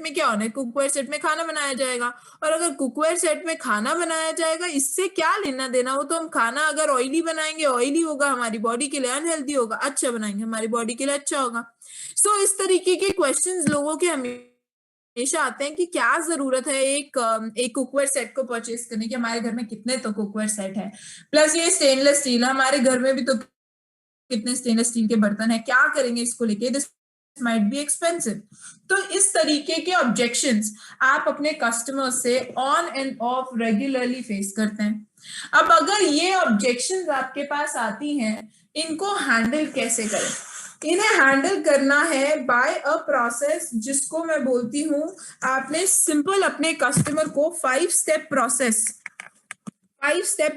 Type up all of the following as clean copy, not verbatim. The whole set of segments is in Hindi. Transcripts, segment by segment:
में क्या होना है, कुकवेयर सेट में खाना बनाया जाएगा। और अगर कुकवेयर सेट में खाना बनाया जाएगा, इससे क्या लेना देना, वो तो हम खाना अगर ऑयली बनाएंगे ऑयली होगा, हमारी बॉडी के लिए अनहेल्दी होगा, अच्छा बनाएंगे हमारी बॉडी के लिए अच्छा होगा। सो इस तरीके के क्वेश्चंस लोगों के हमेशा आते हैं कि क्या जरूरत है एक कुकवेयर सेट को परचेज करने की, हमारे घर में कितने तो कुकवेयर सेट है, प्लस ये स्टेनलेस स्टील, हमारे घर में भी तो कितने स्टेनलेस स्टील के बर्तन है, क्या करेंगे इसको लेके, दिस माइट बी एक्सपेंसिव। तो इस तरीके के ऑब्जेक्शंस आप अपने कस्टमर से on end of regularly face करते हैं। अब अगर ये ऑब्जेक्शंस आपके पास आती हैं, इनको हैंडल कैसे करें? इन्हें हैंडल करना है बाय अ प्रोसेस जिसको मैं बोलती हूं, आपने सिंपल अपने कस्टमर को 5 स्टेप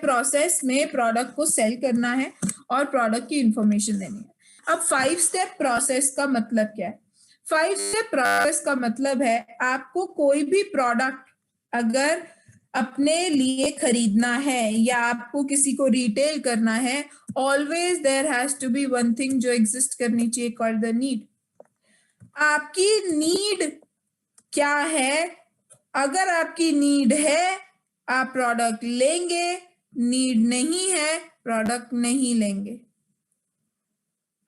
प्रोसेस में प्रोडक्ट को सेल करना है और प्रोडक्ट की इंफॉर्मेशन देनी है। अब 5 स्टेप प्रोसेस का मतलब क्या है? 5 स्टेप प्रोसेस का मतलब है आपको कोई भी प्रोडक्ट अगर अपने लिए खरीदना है या आपको किसी को रिटेल करना है, always there has to be one thing जो एग्जिस्ट करनी चाहिए, कॉल्ड द नीड। आपकी नीड क्या है? अगर आपकी नीड है आप प्रोडक्ट लेंगे, नीड नहीं है प्रोडक्ट नहीं लेंगे।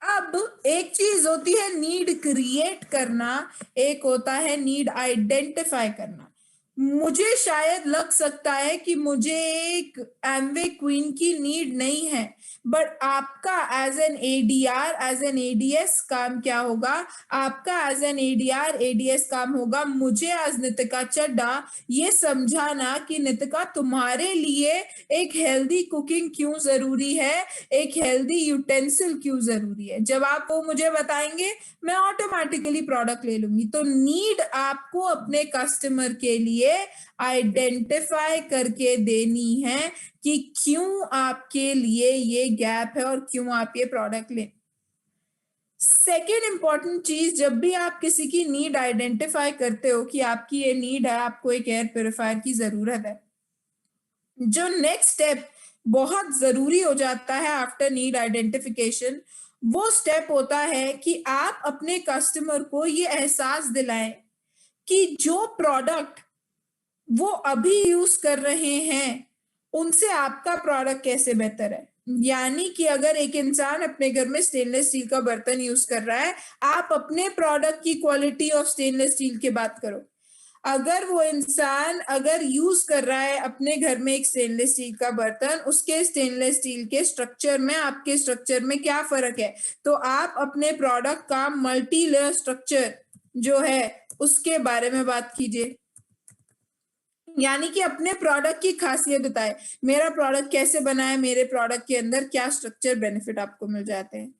अब एक चीज होती है नीड क्रिएट करना, एक होता है नीड आइडेंटिफाई करना। मुझे शायद लग सकता है कि मुझे एक एमवे क्वीन की नीड नहीं है, बट आपका as an ADR as an ADS काम क्या होगा? आपका एज एन एडीआर एडीएस काम होगा मुझे आज नितिका चड्डा ये समझाना कि नितिका तुम्हारे लिए एक हेल्दी कुकिंग क्यों जरूरी है, एक हेल्दी यूटेंसिल क्यों जरूरी है। जब आप वो मुझे बताएंगे मैं ऑटोमेटिकली प्रोडक्ट ले लूंगी। तो नीड आपको अपने कस्टमर के लिए आइडेंटिफाई करके देनी है कि क्यों आपके लिए ये गैप है और क्यों आप ये प्रोडक्ट लें। सेकेंड इंपॉर्टेंट चीज, जब भी आप किसी की नीड आइडेंटिफाई करते हो कि आपकी ये नीड है, आपको एक एयर प्योरीफायर की जरूरत है, जो नेक्स्ट स्टेप बहुत जरूरी हो जाता है आफ्टर नीड आइडेंटिफिकेशन, वो स्टेप होता है कि आप अपने कस्टमर को ये एहसास दिलाएं कि जो प्रोडक्ट वो अभी यूज कर रहे हैं उनसे आपका प्रोडक्ट कैसे बेहतर है। यानी कि अगर एक इंसान अपने घर में स्टेनलेस स्टील का बर्तन यूज कर रहा है, आप अपने प्रोडक्ट की क्वालिटी ऑफ स्टेनलेस स्टील की बात करो। अगर वो इंसान अगर यूज कर रहा है अपने घर में एक स्टेनलेस स्टील का बर्तन, उसके स्टेनलेस स्टील के स्ट्रक्चर में आपके स्ट्रक्चर में क्या फर्क है, तो आप अपने प्रोडक्ट का मल्टी लेयर स्ट्रक्चर जो है उसके बारे में बात कीजिए। यानी कि अपने प्रोडक्ट की खासियत बताए, मेरा प्रोडक्ट कैसे बना है, मेरे प्रोडक्ट के अंदर क्या स्ट्रक्चर बेनिफिट आपको मिल जाते हैं।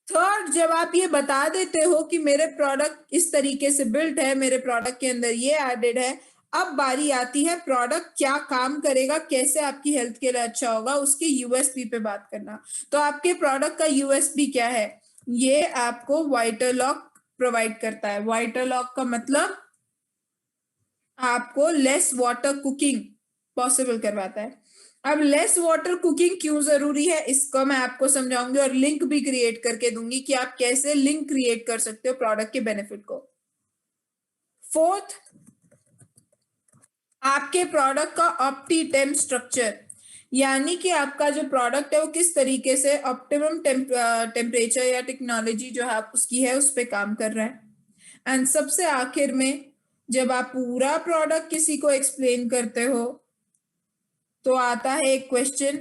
थर्ड, जब आप ये बता देते हो कि मेरे प्रोडक्ट इस तरीके से बिल्ट है, मेरे प्रोडक्ट के अंदर ये एडेड है, अब बारी आती है प्रोडक्ट क्या काम करेगा, कैसे आपकी हेल्थ के लिए अच्छा होगा, उसके यूएसपी पे बात करना। तो आपके प्रोडक्ट का यूएसपी क्या है? ये आपको वाइटर लॉक प्रोवाइड करता है। वाइटर लॉक का मतलब आपको लेस वाटर कुकिंग पॉसिबल करवाता है। अब लेस वाटर कुकिंग क्यों जरूरी है इसको मैं आपको समझाऊंगी और लिंक भी क्रिएट करके दूंगी कि आप कैसे लिंक क्रिएट कर सकते हो प्रोडक्ट के बेनिफिट को। फोर्थ, आपके प्रोडक्ट का ऑप्टीटेम स्ट्रक्चर, यानी कि आपका जो प्रोडक्ट है वो किस तरीके से ऑप्टिमम टेम्परेचर या टेक्नोलॉजी जो है उसकी है उस पर काम कर रहा है। एंड सबसे आखिर में जब आप पूरा प्रोडक्ट किसी को एक्सप्लेन करते हो तो आता है एक क्वेश्चन,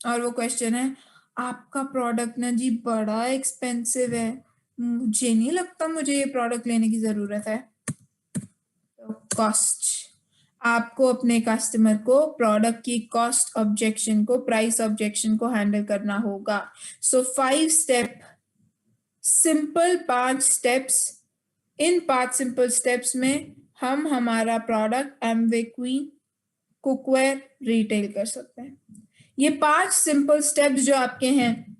और वो क्वेश्चन है आपका प्रोडक्ट ना जी बड़ा एक्सपेंसिव है, मुझे नहीं लगता मुझे ये प्रोडक्ट लेने की जरूरत है। तो कॉस्ट, आपको अपने कस्टमर को प्रोडक्ट की कॉस्ट ऑब्जेक्शन को, प्राइस ऑब्जेक्शन को हैंडल करना होगा। सो 5 स्टेप, सिंपल 5 स्टेप्स। इन 5 सिंपल स्टेप्स में हम हमारा product Amway queen cookware retail कर सकते हैं। ये 5 सिंपल स्टेप्स जो आपके हैं,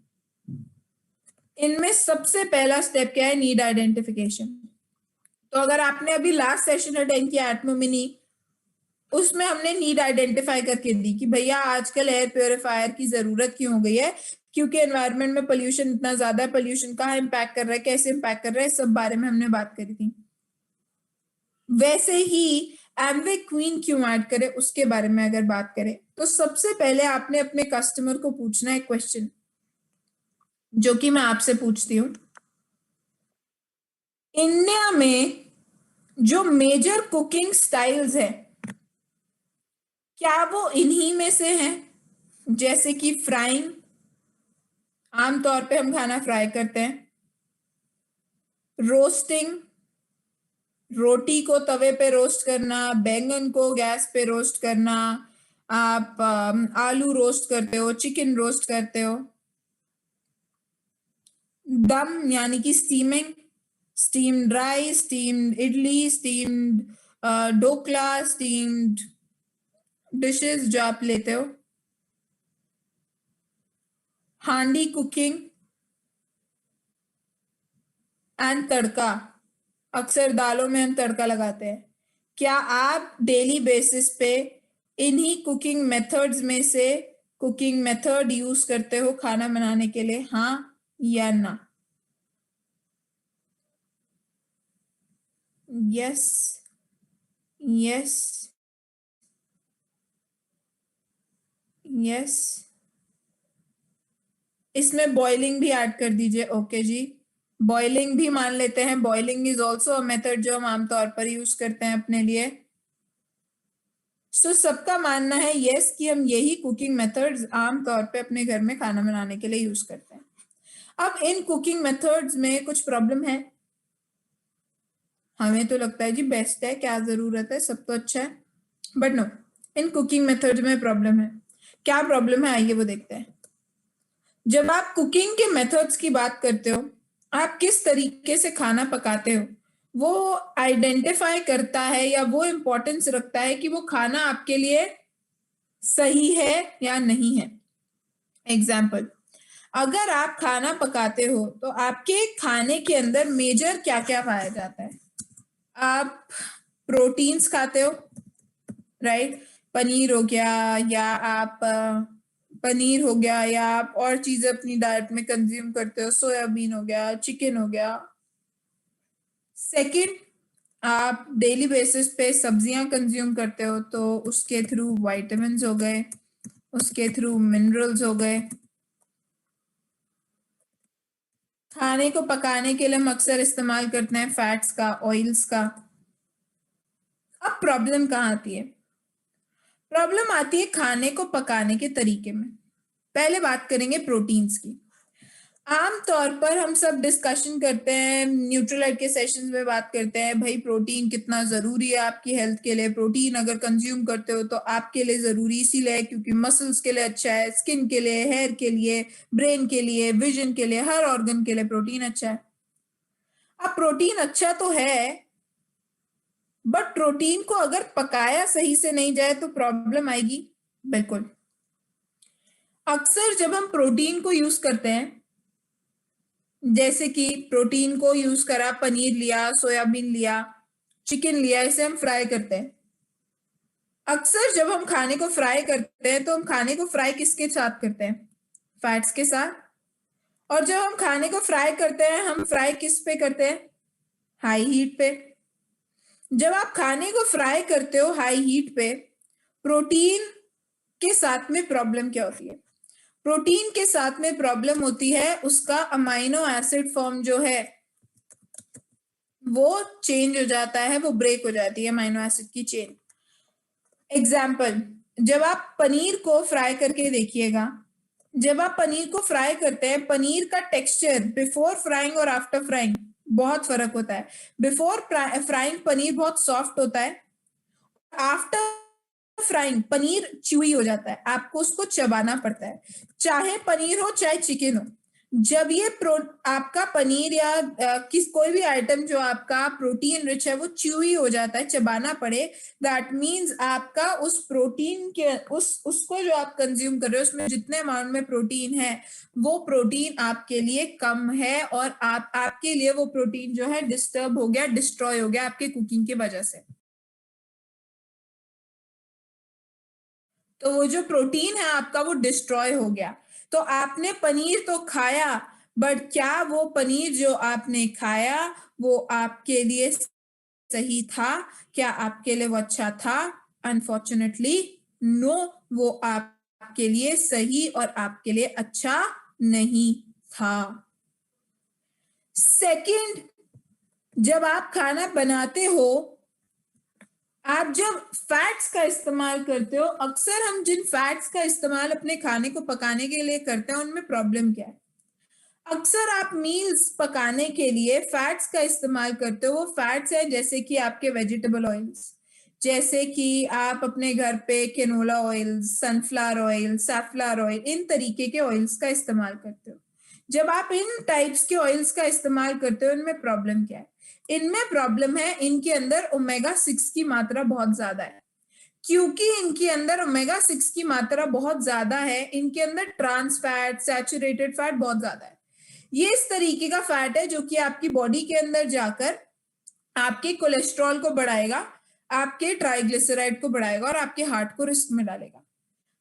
इनमें सबसे पहला स्टेप क्या है? Need identification. तो अगर आपने अभी लास्ट सेशन अटेंड किया एटमो मिनी, उसमें हमने नीड आइडेंटिफाई करके दी कि भैया आजकल एयर प्योरीफायर की जरूरत क्यों हो गई है, क्योंकि एनवायरनमेंट में पोल्यूशन इतना ज्यादा है, पोल्यूशन कहाँ इम्पैक्ट कर रहा है, कैसे इम्पैक्ट कर रहा है, सब बारे में हमने बात करी थी। वैसे ही एमवे क्वीन क्यों ऐड करें उसके बारे में अगर बात करें तो सबसे पहले आपने अपने कस्टमर को पूछना है क्वेश्चन, जो कि मैं आपसे पूछती हूँ। इंडिया में जो मेजर कुकिंग स्टाइल्स है, क्या वो इन्हीं में से हैं? जैसे कि फ्राइंग, आमतौर पे हम खाना फ्राई करते हैं। रोस्टिंग, रोटी को तवे पे रोस्ट करना, बैंगन को गैस पे रोस्ट करना, आप आलू रोस्ट करते हो, चिकन रोस्ट करते हो। दम यानी कि steaming, steamed rice, steamed idli, steamed dhokla, steamed dishes जो आप लेते हो। हांडी कुकिंग एंड तड़का, अक्सर दालों में हम तड़का लगाते हैं। क्या आप डेली बेसिस पे इन्हीं कुकिंग मेथड्स में से कुकिंग मेथड यूज करते हो खाना बनाने के लिए, हाँ या ना? Yes, yes, yes. इसमें बॉइलिंग भी ऐड कर दीजिए। ओके जी, बॉइलिंग भी मान लेते हैं। Boiling is also a method जो हम आमतौर पर यूज करते हैं अपने लिए। सो सबका मानना है यस कि हम यही कुकिंग मेथड्स आमतौर पे अपने घर में खाना बनाने के लिए यूज करते हैं। अब इन कुकिंग मेथड्स में कुछ प्रॉब्लम है। हमें तो लगता है जी बेस्ट है, क्या जरूरत है, सब तो अच्छा है, बट नो, इन कुकिंग मेथड्स में प्रॉब्लम है। क्या प्रॉब्लम है आइए वो देखते हैं। जब आप कुकिंग के मेथड्स की बात करते हो, आप किस तरीके से खाना पकाते हो, वो आइडेंटिफाई करता है या वो इम्पोर्टेंस रखता है कि वो खाना आपके लिए सही है या नहीं है। एग्जाम्पल, अगर आप खाना पकाते हो तो आपके खाने के अंदर मेजर क्या क्या पाया जाता है? आप प्रोटीन्स खाते हो, राइट? पनीर हो गया, या आप पनीर हो गया, या आप और चीजें अपनी डाइट में कंज्यूम करते हो, सोयाबीन हो गया, चिकन हो गया। सेकंड, आप डेली बेसिस पे सब्जियां कंज्यूम करते हो, तो उसके थ्रू विटामिन्स हो गए, उसके थ्रू मिनरल्स हो गए। खाने को पकाने के लिए हम अक्सर इस्तेमाल करते हैं फैट्स का, ऑयल्स का। अब प्रॉब्लम कहाँ आती है? प्रॉब्लम आती है खाने को पकाने के तरीके में। पहले बात करेंगे प्रोटीन्स की। आमतौर पर हम सब डिस्कशन करते हैं, न्यूट्रलाइट के सेशंस में बात करते हैं, भाई प्रोटीन कितना जरूरी है आपकी हेल्थ के लिए। प्रोटीन अगर कंज्यूम करते हो तो आपके लिए जरूरी इसीलिए है क्योंकि मसल्स के लिए अच्छा है, स्किन के लिए, हेयर के लिए, ब्रेन के लिए, विजन के लिए, हर ऑर्गन के लिए प्रोटीन अच्छा है। अब प्रोटीन अच्छा तो है, बट प्रोटीन को अगर पकाया सही से नहीं जाए तो प्रॉब्लम आएगी। बिल्कुल। अक्सर जब हम प्रोटीन को यूज करते हैं, जैसे कि प्रोटीन को यूज करा, पनीर लिया, सोयाबीन लिया, चिकन लिया, इसे हम फ्राई करते हैं। अक्सर जब हम खाने को फ्राई करते हैं तो हम खाने को फ्राई किसके साथ करते हैं? फैट्स के साथ। और जब हम खाने को फ्राई करते हैं, हम फ्राई किस पे करते हैं? हाई हीट पे। जब आप खाने को फ्राई करते हो हाई हीट पे, प्रोटीन के साथ में प्रॉब्लम क्या होती है? प्रोटीन के साथ में प्रॉब्लम होती है उसका अमाइनो एसिड फॉर्म जो है वो चेंज हो जाता है, वो ब्रेक हो जाती है अमाइनो एसिड की चेन। एग्जाम्पल, जब आप पनीर को फ्राई करके देखिएगा, जब आप पनीर को फ्राई करते हैं, पनीर का टेक्सचर बिफोर फ्राइंग और आफ्टर फ्राइंग बहुत फर्क होता है। बिफोर फ्राइंग पनीर बहुत सॉफ्ट होता है, आफ्टर फ्राइंग पनीर च्यूई हो जाता है, आपको उसको चबाना पड़ता है, चाहे पनीर हो चाहे चिकन हो। जब ये आपका पनीर या किस कोई भी आइटम जो आपका प्रोटीन रिच है वो च्यूई हो जाता है, चबाना पड़े, दैट मीन्स आपका उस प्रोटीन के उसको जो आप कंज्यूम कर रहे हो उसमें जितने अमाउंट में प्रोटीन है वो प्रोटीन आपके लिए कम है, और आपके लिए वो प्रोटीन जो है डिस्टर्ब हो गया, डिस्ट्रॉय हो गया आपके कुकिंग की वजह से। तो वो जो प्रोटीन है आपका वो डिस्ट्रॉय हो गया। तो आपने पनीर तो खाया, बट क्या वो पनीर जो आपने खाया वो आपके लिए सही था? क्या आपके लिए वो अच्छा था? अनफॉर्चुनेटली नो, वो आपके लिए सही और आपके लिए अच्छा नहीं था। सेकंड, जब आप खाना बनाते हो, आप जब फैट्स का इस्तेमाल करते हो, अक्सर हम जिन फैट्स का इस्तेमाल अपने खाने को पकाने के लिए करते हैं उनमें प्रॉब्लम क्या है? अक्सर आप मील्स पकाने के लिए फैट्स का इस्तेमाल करते हो, वो फैट्स है जैसे कि आपके वेजिटेबल ऑयल्स, जैसे कि आप अपने घर पे canola oil, sunflower oil, safflower oil, इन तरीके के ऑयल्स का इस्तेमाल करते हो। जब आप इन टाइप्स के ऑयल्स का इस्तेमाल करते हो, इनमें प्रॉब्लम क्या है? इनमें प्रॉब्लम है, इनके अंदर ओमेगा 6 की मात्रा बहुत ज्यादा है। क्योंकि इनके अंदर ओमेगा 6 की मात्रा बहुत ज्यादा है, इनके अंदर ट्रांस फैट, सैचुरेटेड फैट बहुत ज्यादा है। ये इस तरीके का फैट है जो कि आपकी बॉडी के अंदर जाकर आपके कोलेस्ट्रॉल को बढ़ाएगा, आपके ट्राइग्लिसराइड को बढ़ाएगा और आपके हार्ट को रिस्क में डालेगा।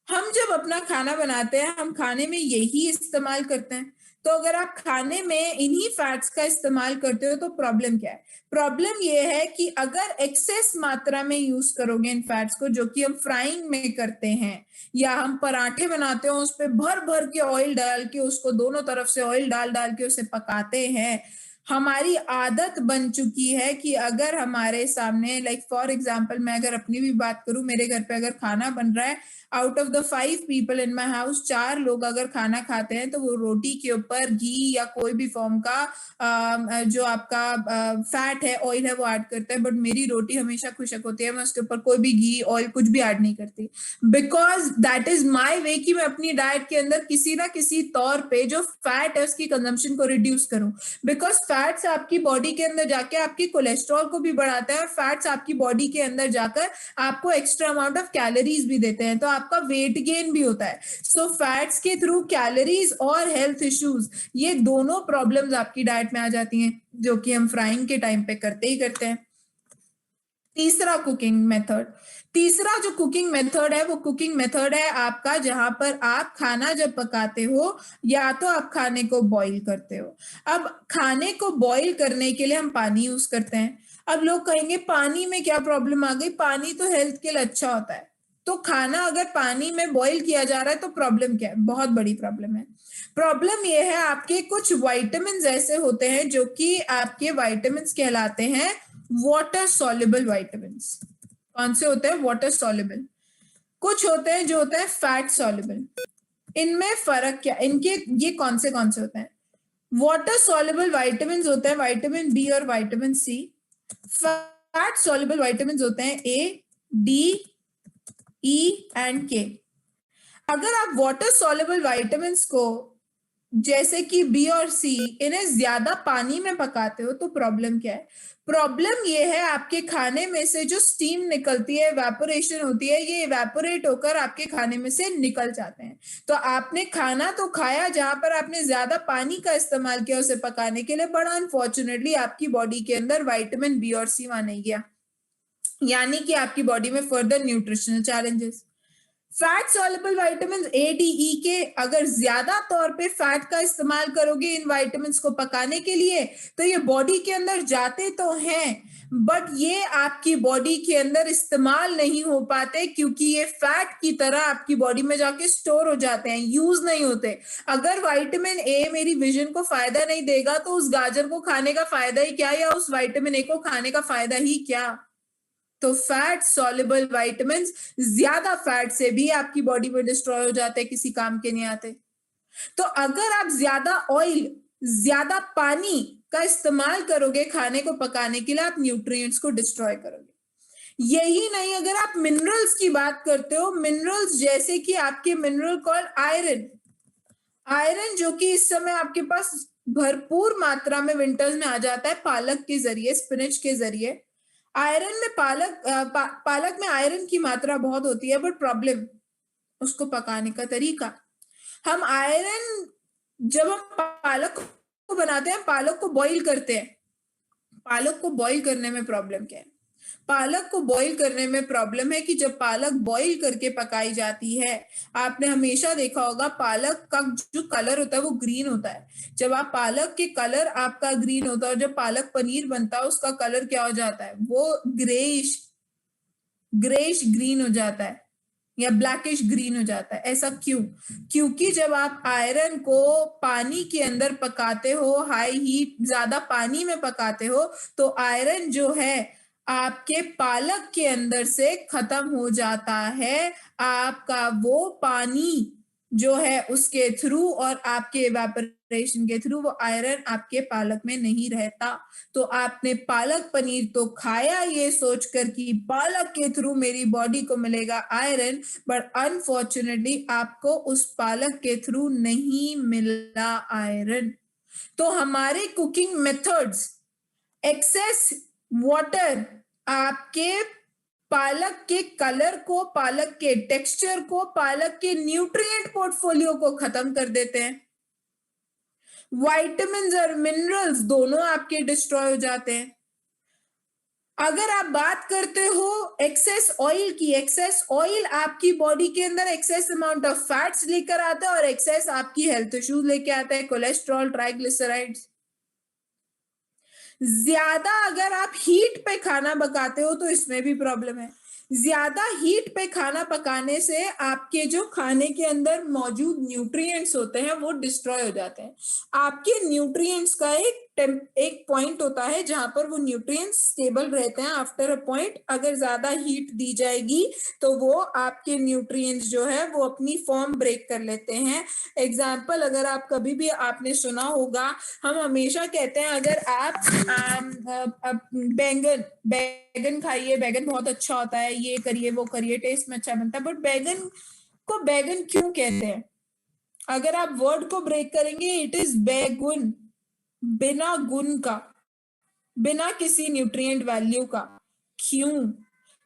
हम जब अपना खाना बनाते हैं, हम खाने में यही इस्तेमाल करते हैं। तो अगर आप खाने में इन्हीं फैट्स का इस्तेमाल करते हो तो प्रॉब्लम क्या है? प्रॉब्लम ये है कि अगर एक्सेस मात्रा में यूज करोगे इन फैट्स को, जो कि हम फ्राइंग में करते हैं या हम पराठे बनाते हो उस पर भर भर के ऑयल डाल के, उसको दोनों तरफ से ऑयल डाल डाल के उसे पकाते हैं, हमारी आदत बन चुकी है कि अगर हमारे सामने, लाइक फॉर एग्जाम्पल मैं अगर अपनी भी बात करूं, मेरे घर पे अगर खाना बन रहा है, out of the 5 people in my house, 4 लोग अगर खाना खाते हैं तो वो रोटी के ऊपर घी या कोई भी फॉर्म का जो आपका फैट है, ऑयल है, वो ऐड करता है। बट मेरी रोटी हमेशा खुशक होती है, मैं उसके ऊपर कोई भी घी, ऑयल कुछ भी ऐड नहीं करती, बिकॉज दैट इज माई वे कि मैं अपनी डाइट के अंदर किसी ना किसी तौर पे जो फैट है उसकी कंजम्पशन को रिड्यूस करूं। बिकॉज फैट्स आपकी बॉडी के अंदर जाके आपकी कोलेस्ट्रॉल को भी बढ़ाता है और फैट्स आपकी बॉडी के अंदर जाकर आपको एक्स्ट्रा अमाउंट ऑफ कैलोरीज भी देते हैं, तो आपका वेट गेन भी होता है। सो फैट्स के थ्रू कैलोरीज और हेल्थ इश्यूज, ये दोनों प्रॉब्लम्स आपकी डाइट में आ जाती हैं, जो कि हम फ्राइंग के टाइम पे करते ही करते हैं। तीसरा कुकिंग मेथड, तीसरा जो कुकिंग मेथड है वो कुकिंग मेथड है आपका जहां पर आप खाना जब पकाते हो या तो आप खाने को बॉईल करते हो। अब खाने को बॉईल करने के लिए हम पानी यूज करते हैं। अब लोग कहेंगे पानी में क्या प्रॉब्लम आ गई, पानी तो हेल्थ के लिए अच्छा होता है। तो खाना अगर पानी में बॉईल किया जा रहा है तो प्रॉब्लम क्या है? बहुत बड़ी प्रॉब्लम है। प्रॉब्लम ये है, आपके कुछ वाइटामिन ऐसे होते हैं जो कि आपके वाइटामिन कहलाते हैं वाटर सॉल्युबल वाइटामिन्स। कौन से होते हैं? Water soluble. कुछ होते हैं जो होते हैं फैट सॉल्युबल। इनमें फर्क क्या, इनके ये कौन से होते हैं? वाटर सॉल्युबल वाइटामिन होते हैं विटामिन बी और vitamin C. Fat soluble vitamin होते हैं ए, डी, ई एंड के। अगर आप वाटर सॉल्युबल वाइटामिन को जैसे कि बी और सी, इन्हें ज्यादा पानी में पकाते हो तो प्रॉब्लम क्या है? प्रॉब्लम ये है, आपके खाने में से जो स्टीम निकलती है, इवेपोरेशन होती है, ये इवेपोरेट होकर आपके खाने में से निकल जाते हैं। तो आपने खाना तो खाया जहां पर आपने ज्यादा पानी का इस्तेमाल किया उसे पकाने के लिए, बड़ा अनफॉर्चुनेटली आपकी बॉडी के अंदर विटामिन बी और सी वहां नहीं गया, यानी कि आपकी बॉडी में further nutritional challenges. Fat soluble vitamin A, D, E K अगर ज्यादा तौर पे फैट का इस्तेमाल करोगे इन विटामिन को पकाने के लिए तो ये बॉडी के अंदर जाते तो हैं, बट ये आपकी बॉडी के अंदर इस्तेमाल नहीं हो पाते क्योंकि ये फैट की तरह आपकी बॉडी में जाके स्टोर हो जाते हैं, यूज नहीं होते। अगर विटामिन ए मेरी विजन को फायदा नहीं देगा तो उस गाजर को खाने का फायदा ही क्या, या उस विटामिन ए को खाने का फायदा ही क्या? तो फैट सॉल्युबल विटामिन ज्यादा फैट से भी आपकी बॉडी में डिस्ट्रॉय हो जाते हैं, किसी काम के नहीं आते। तो अगर आप ज्यादा ऑयल, ज्यादा पानी का इस्तेमाल करोगे खाने को पकाने के लिए, आप न्यूट्रिएंट्स को डिस्ट्रॉय करोगे। यही नहीं, अगर आप मिनरल्स की बात करते हो, मिनरल्स जैसे कि आपके मिनरल कॉल आयरन, आयरन जो कि इस समय आपके पास भरपूर मात्रा में विंटर्स में आ जाता है पालक के जरिए, स्पिनच के जरिए। आयरन में पालक में आयरन की मात्रा बहुत होती है, बट प्रॉब्लम उसको पकाने का तरीका। हम आयरन, जब हम पालक को बनाते हैं, पालक को बॉईल करते हैं, पालक को बॉईल करने में प्रॉब्लम क्या है? पालक को बॉईल करने में प्रॉब्लम है कि जब पालक बॉईल करके पकाई जाती है, आपने हमेशा देखा होगा पालक का जो कलर होता है वो ग्रीन होता है। जब आप पालक के कलर आपका ग्रीन होता है और जब पालक पनीर बनता है उसका कलर क्या हो जाता है, वो ग्रेइश ग्रीन हो जाता है या ब्लैकिश ग्रीन हो जाता है। ऐसा क्यों? क्योंकि जब आप आयरन को पानी के अंदर पकाते हो, हाई हीट ज्यादा पानी में पकाते हो, तो आयरन जो है आपके पालक के अंदर से खत्म हो जाता है। आपका वो पानी जो है उसके थ्रू और आपके इवेपोरेशन के थ्रू वो आयरन आपके पालक में नहीं रहता। तो आपने पालक पनीर तो खाया ये सोचकर कि पालक के थ्रू मेरी बॉडी को मिलेगा आयरन, बट अनफॉर्चुनेटली आपको उस पालक के थ्रू नहीं मिला आयरन। तो हमारे कुकिंग मेथड्स, एक्सेस वाटर आपके पालक के कलर को, पालक के टेक्सचर को, पालक के न्यूट्रिएंट पोर्टफोलियो को खत्म कर देते हैं। विटामिन्स और मिनरल्स दोनों आपके डिस्ट्रॉय हो जाते हैं। अगर आप बात करते हो एक्सेस ऑयल की, एक्सेस ऑयल आपकी बॉडी के अंदर एक्सेस अमाउंट ऑफ फैट्स लेकर आता है और एक्सेस आपकी हेल्थ इश्यूज लेके आता है, कोलेस्ट्रॉल, ट्राइग्लिसराइड्स। ज्यादा अगर आप हीट पे खाना पकाते हो तो इसमें भी प्रॉब्लम है। ज्यादा हीट पे खाना पकाने से आपके जो खाने के अंदर मौजूद न्यूट्रिएंट्स होते हैं वो डिस्ट्रॉय हो जाते हैं। आपके न्यूट्रिएंट्स का एक पॉइंट होता है जहां पर वो न्यूट्रिएंट्स स्टेबल रहते हैं। आफ्टर अ पॉइंट अगर ज्यादा हीट दी जाएगी तो वो आपके न्यूट्रिएंट्स जो है वो अपनी फॉर्म ब्रेक कर लेते हैं। एग्जाम्पल, अगर आप कभी भी आपने सुना होगा, हम हमेशा कहते हैं अगर आप बैगन खाइए, बैगन बहुत अच्छा होता है, ये करिए वो करिए, टेस्ट में अच्छा बनता है, बट बैगन को बैगन क्यों कहते हैं? अगर आप वर्ड को ब्रेक करेंगे, इट इज बैगुन, बिना गुण का, बिना किसी न्यूट्रिएंट वैल्यू का। क्यों?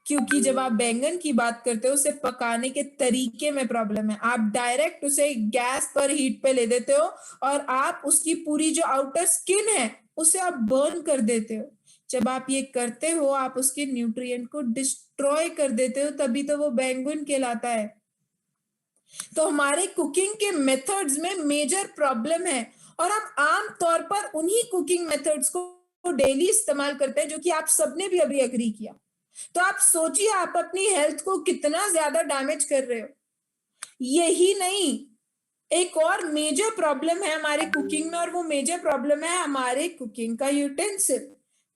क्योंकि जब आप बैंगन की बात करते हो उसे पकाने के तरीके में प्रॉब्लम है। आप डायरेक्ट उसे गैस पर हीट पे ले देते हो और आप उसकी पूरी जो आउटर स्किन है उसे आप बर्न कर देते हो। जब आप ये करते हो आप उसके न्यूट्रिएंट को डिस्ट्रॉय कर देते हो, तभी तो वो बैंगन कहलाता है। तो हमारे कुकिंग के मेथड्स में मेजर प्रॉब्लम है और हम आम तौर पर उन्हीं कुकिंग मेथड्स को डेली इस्तेमाल करते हैं जो कि आप सबने भी अभी एग्री किया। तो आप सोचिए आप अपनी हेल्थ को कितना ज्यादा डैमेज कर रहे हो। यही नहीं, एक और मेजर प्रॉब्लम है हमारे कुकिंग में और वो मेजर प्रॉब्लम है हमारे कुकिंग का यूटेंसिल,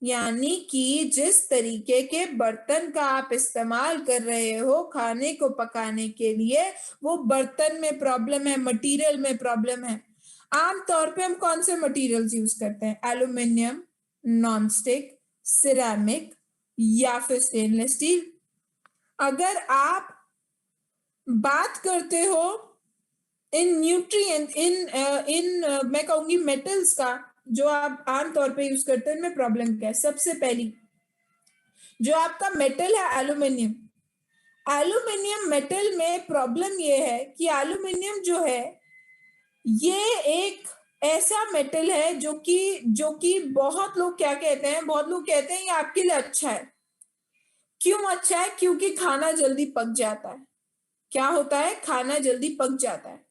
यानी कि जिस तरीके के बर्तन का आप इस्तेमाल कर रहे हो खाने को पकाने के लिए, वो बर्तन में प्रॉब्लम है, मटेरियल में प्रॉब्लम है। आमतौर पे हम कौन से मटेरियल्स यूज करते हैं? एल्यूमिनियम, नॉनस्टिक, सिरेमिक या फिर स्टेनलेस स्टील। अगर आप बात करते हो इन न्यूट्रिएंट, मैं कहूंगी मेटल्स का जो आप आमतौर पे यूज करते हैं, इनमें प्रॉब्लम क्या है? सबसे पहली जो आपका मेटल है एल्यूमिनियम, एल्यूमिनियम मेटल में प्रॉब्लम ये है कि एल्यूमिनियम जो है ये एक ऐसा मेटल है जो कि बहुत लोग क्या कहते हैं, बहुत लोग कहते हैं ये आपके लिए अच्छा है। क्यों अच्छा है? क्योंकि खाना जल्दी पक जाता है। क्या होता है? खाना जल्दी पक जाता है।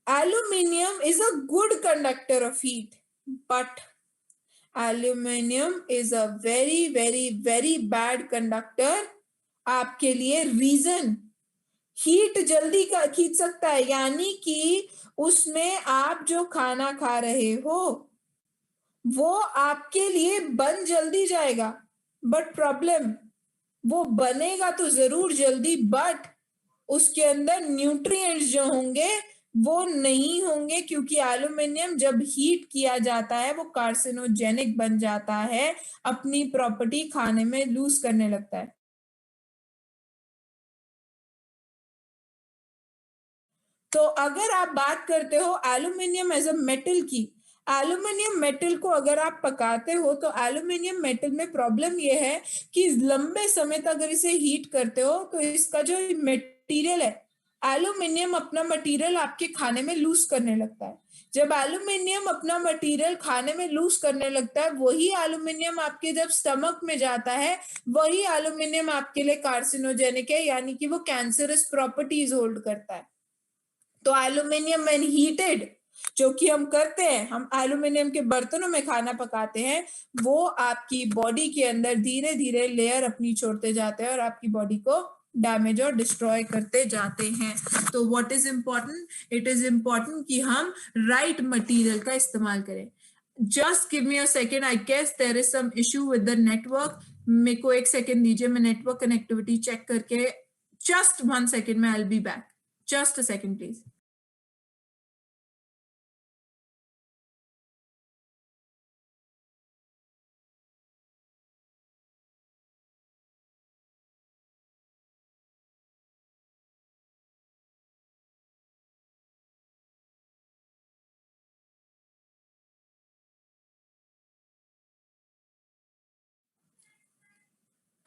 Aluminium is a good conductor of heat, but aluminium is a very very very bad conductor आपके लिए। रीजन, हीट जल्दी का खींच सकता है, यानी कि उसमें आप जो खाना खा रहे हो वो आपके लिए बन जल्दी जाएगा, बट प्रॉब्लम, वो बनेगा तो जरूर जल्दी, बट उसके अंदर न्यूट्रिएंट्स जो होंगे वो नहीं होंगे, क्योंकि एल्यूमिनियम जब हीट किया जाता है वो कार्सिनोजेनिक बन जाता है, अपनी प्रॉपर्टी खाने में लूज करने लगता है। तो अगर आप बात करते हो एल्यूमिनियम एज अ मेटल की, एल्यूमिनियम मेटल को अगर आप पकाते हो तो एल्यूमिनियम मेटल में प्रॉब्लम ये है कि लंबे समय तक अगर इसे हीट करते हो तो इसका जो मटेरियल है एल्यूमिनियम अपना मटेरियल आपके खाने में लूज करने लगता है। जब एल्यूमिनियम अपना मटेरियल खाने में लूज करने लगता है, वही एल्यूमिनियम आपके जब स्टमक में जाता है, वही एल्यूमिनियम आपके लिए कार्सिनोजेनिक है, यानी कि वो कैंसरस प्रॉपर्टीज होल्ड करता है। तो एल्यूमिनियम व्हेन हीटेड, जो कि हम करते हैं, हम एल्यूमिनियम के बर्तनों में खाना पकाते हैं, वो आपकी बॉडी के अंदर धीरे धीरे लेयर अपनी छोड़ते जाते हैं और आपकी बॉडी को डैमेज और डिस्ट्रॉय करते जाते हैं। तो what is important? It is important कि हम राइट मटेरियल का इस्तेमाल करें। Just give me a second, I guess there is some issue with the network. मेरे को एक सेकेंड दीजिए, मैं नेटवर्क कनेक्टिविटी चेक करके, जस्ट 1 सेकेंड में I will be back. Just a second please.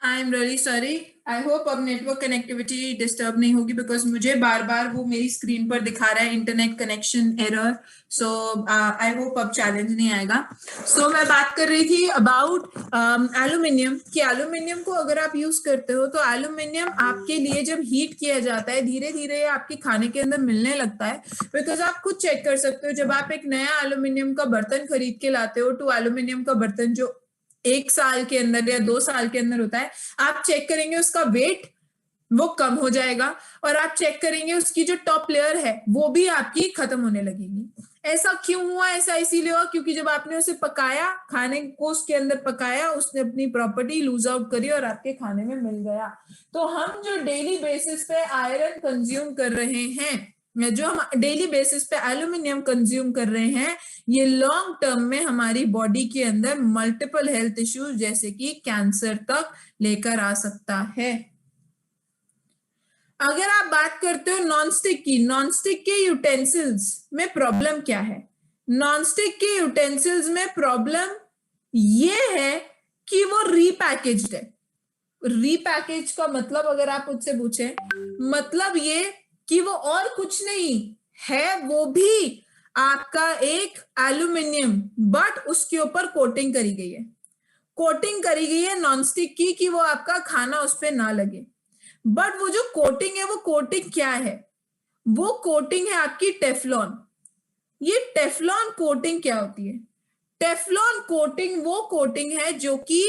I am really sorry, I hope अब नेटवर्क कनेक्टिविटी डिस्टर्ब नहीं होगी, बिकॉज मुझे बार बार वो मेरी स्क्रीन पर दिखा रहा है इंटरनेट कनेक्शन एरर। सो आई होप अब चैलेंज नहीं आएगा। सो मैं बात कर रही थी अबाउट एल्यूमिनियम, कि एल्यूमिनियम को अगर आप यूज करते हो तो एल्यूमिनियम आपके लिए जब हीट किया जाता है, धीरे धीरे आपके खाने के अंदर मिलने लगता है। बिकॉज आप खुद चेक कर सकते हो, जब आप एक नया एल्यूमिनियम का बर्तन खरीद के लाते हो, तो एल्यूमिनियम का बर्तन जो 1 साल के अंदर या 2 साल के अंदर होता है, आप चेक करेंगे उसका वेट वो कम हो जाएगा, और आप चेक करेंगे उसकी जो टॉप लेयर है वो भी आपकी खत्म होने लगेगी। ऐसा क्यों हुआ? ऐसा इसीलिए हुआ क्योंकि जब आपने उसे पकाया, खाने को उसके अंदर पकाया, उसने अपनी प्रॉपर्टी लूज आउट करी और आपके खाने में मिल गया। तो हम जो डेली बेसिस पे आयरन कंज्यूम कर रहे हैं, जो हम डेली बेसिस पे एल्यूमिनियम कंज्यूम कर रहे हैं, ये लॉन्ग टर्म में हमारी बॉडी के अंदर मल्टीपल हेल्थ इश्यूज जैसे कि कैंसर तक लेकर आ सकता है। अगर आप बात करते हो नॉनस्टिक की, नॉनस्टिक के यूटेंसिल्स में प्रॉब्लम क्या है? नॉनस्टिक के यूटेंसिल्स में प्रॉब्लम ये है कि वो रीपैकेज्ड है। रीपैकेज का मतलब अगर आप मुझसे पूछे, मतलब ये कि वो और कुछ नहीं है, वो भी आपका एक एल्यूमिनियम, बट उसके ऊपर कोटिंग करी गई है। कोटिंग करी गई है नॉनस्टिक की, कि वो आपका खाना उस पर ना लगे। बट वो जो कोटिंग है, वो कोटिंग क्या है? वो कोटिंग है आपकी टेफलॉन। ये टेफलॉन कोटिंग क्या होती है? टेफलॉन कोटिंग वो कोटिंग है जो कि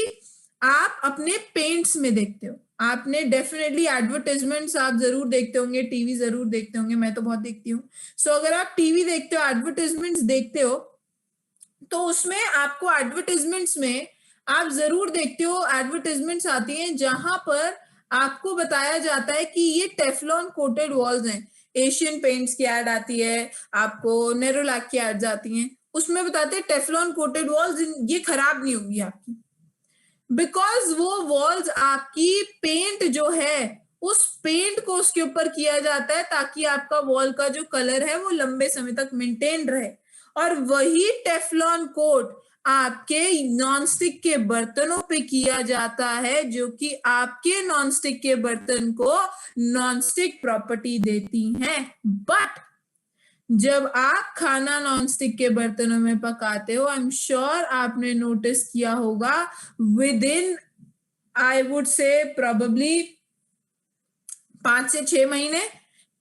आप अपने पेंट्स में देखते हो। आपने डेफिनेटली एडवर्टाइजमेंट्स आप जरूर देखते होंगे, टीवी जरूर देखते होंगे, मैं तो बहुत देखती हूँ। सो अगर आप टीवी देखते हो, एडवर्टाइजमेंट्स देखते हो, तो उसमें आपको एडवर्टाइजमेंट्स में आप जरूर देखते हो, एडवर्टाइजमेंट्स आती हैं जहां पर आपको बताया जाता है कि ये टेफलॉन कोटेड वॉल्स हैं। एशियन पेंट्स की एड आती है, आपको नेरोलैक की एड्स आती हैं, उसमें बताते हैं टेफलॉन कोटेड वॉल्स, ये खराब नहीं होगी आपकी, बिकॉज वो वॉल्स आपकी पेंट जो है, उस पेंट को उसके ऊपर किया जाता है ताकि आपका वॉल का जो कलर है वो लंबे समय तक मेंटेन रहे। और वही टेफलॉन कोट आपके नॉनस्टिक के बर्तनों पे किया जाता है, जो कि आपके नॉनस्टिक के बर्तन को नॉनस्टिक प्रॉपर्टी देती हैं। बट जब आप खाना नॉनस्टिक के बर्तनों में पकाते हो, आई एम श्योर आपने नोटिस किया होगा, with in I would say probably 5 से 6 महीने,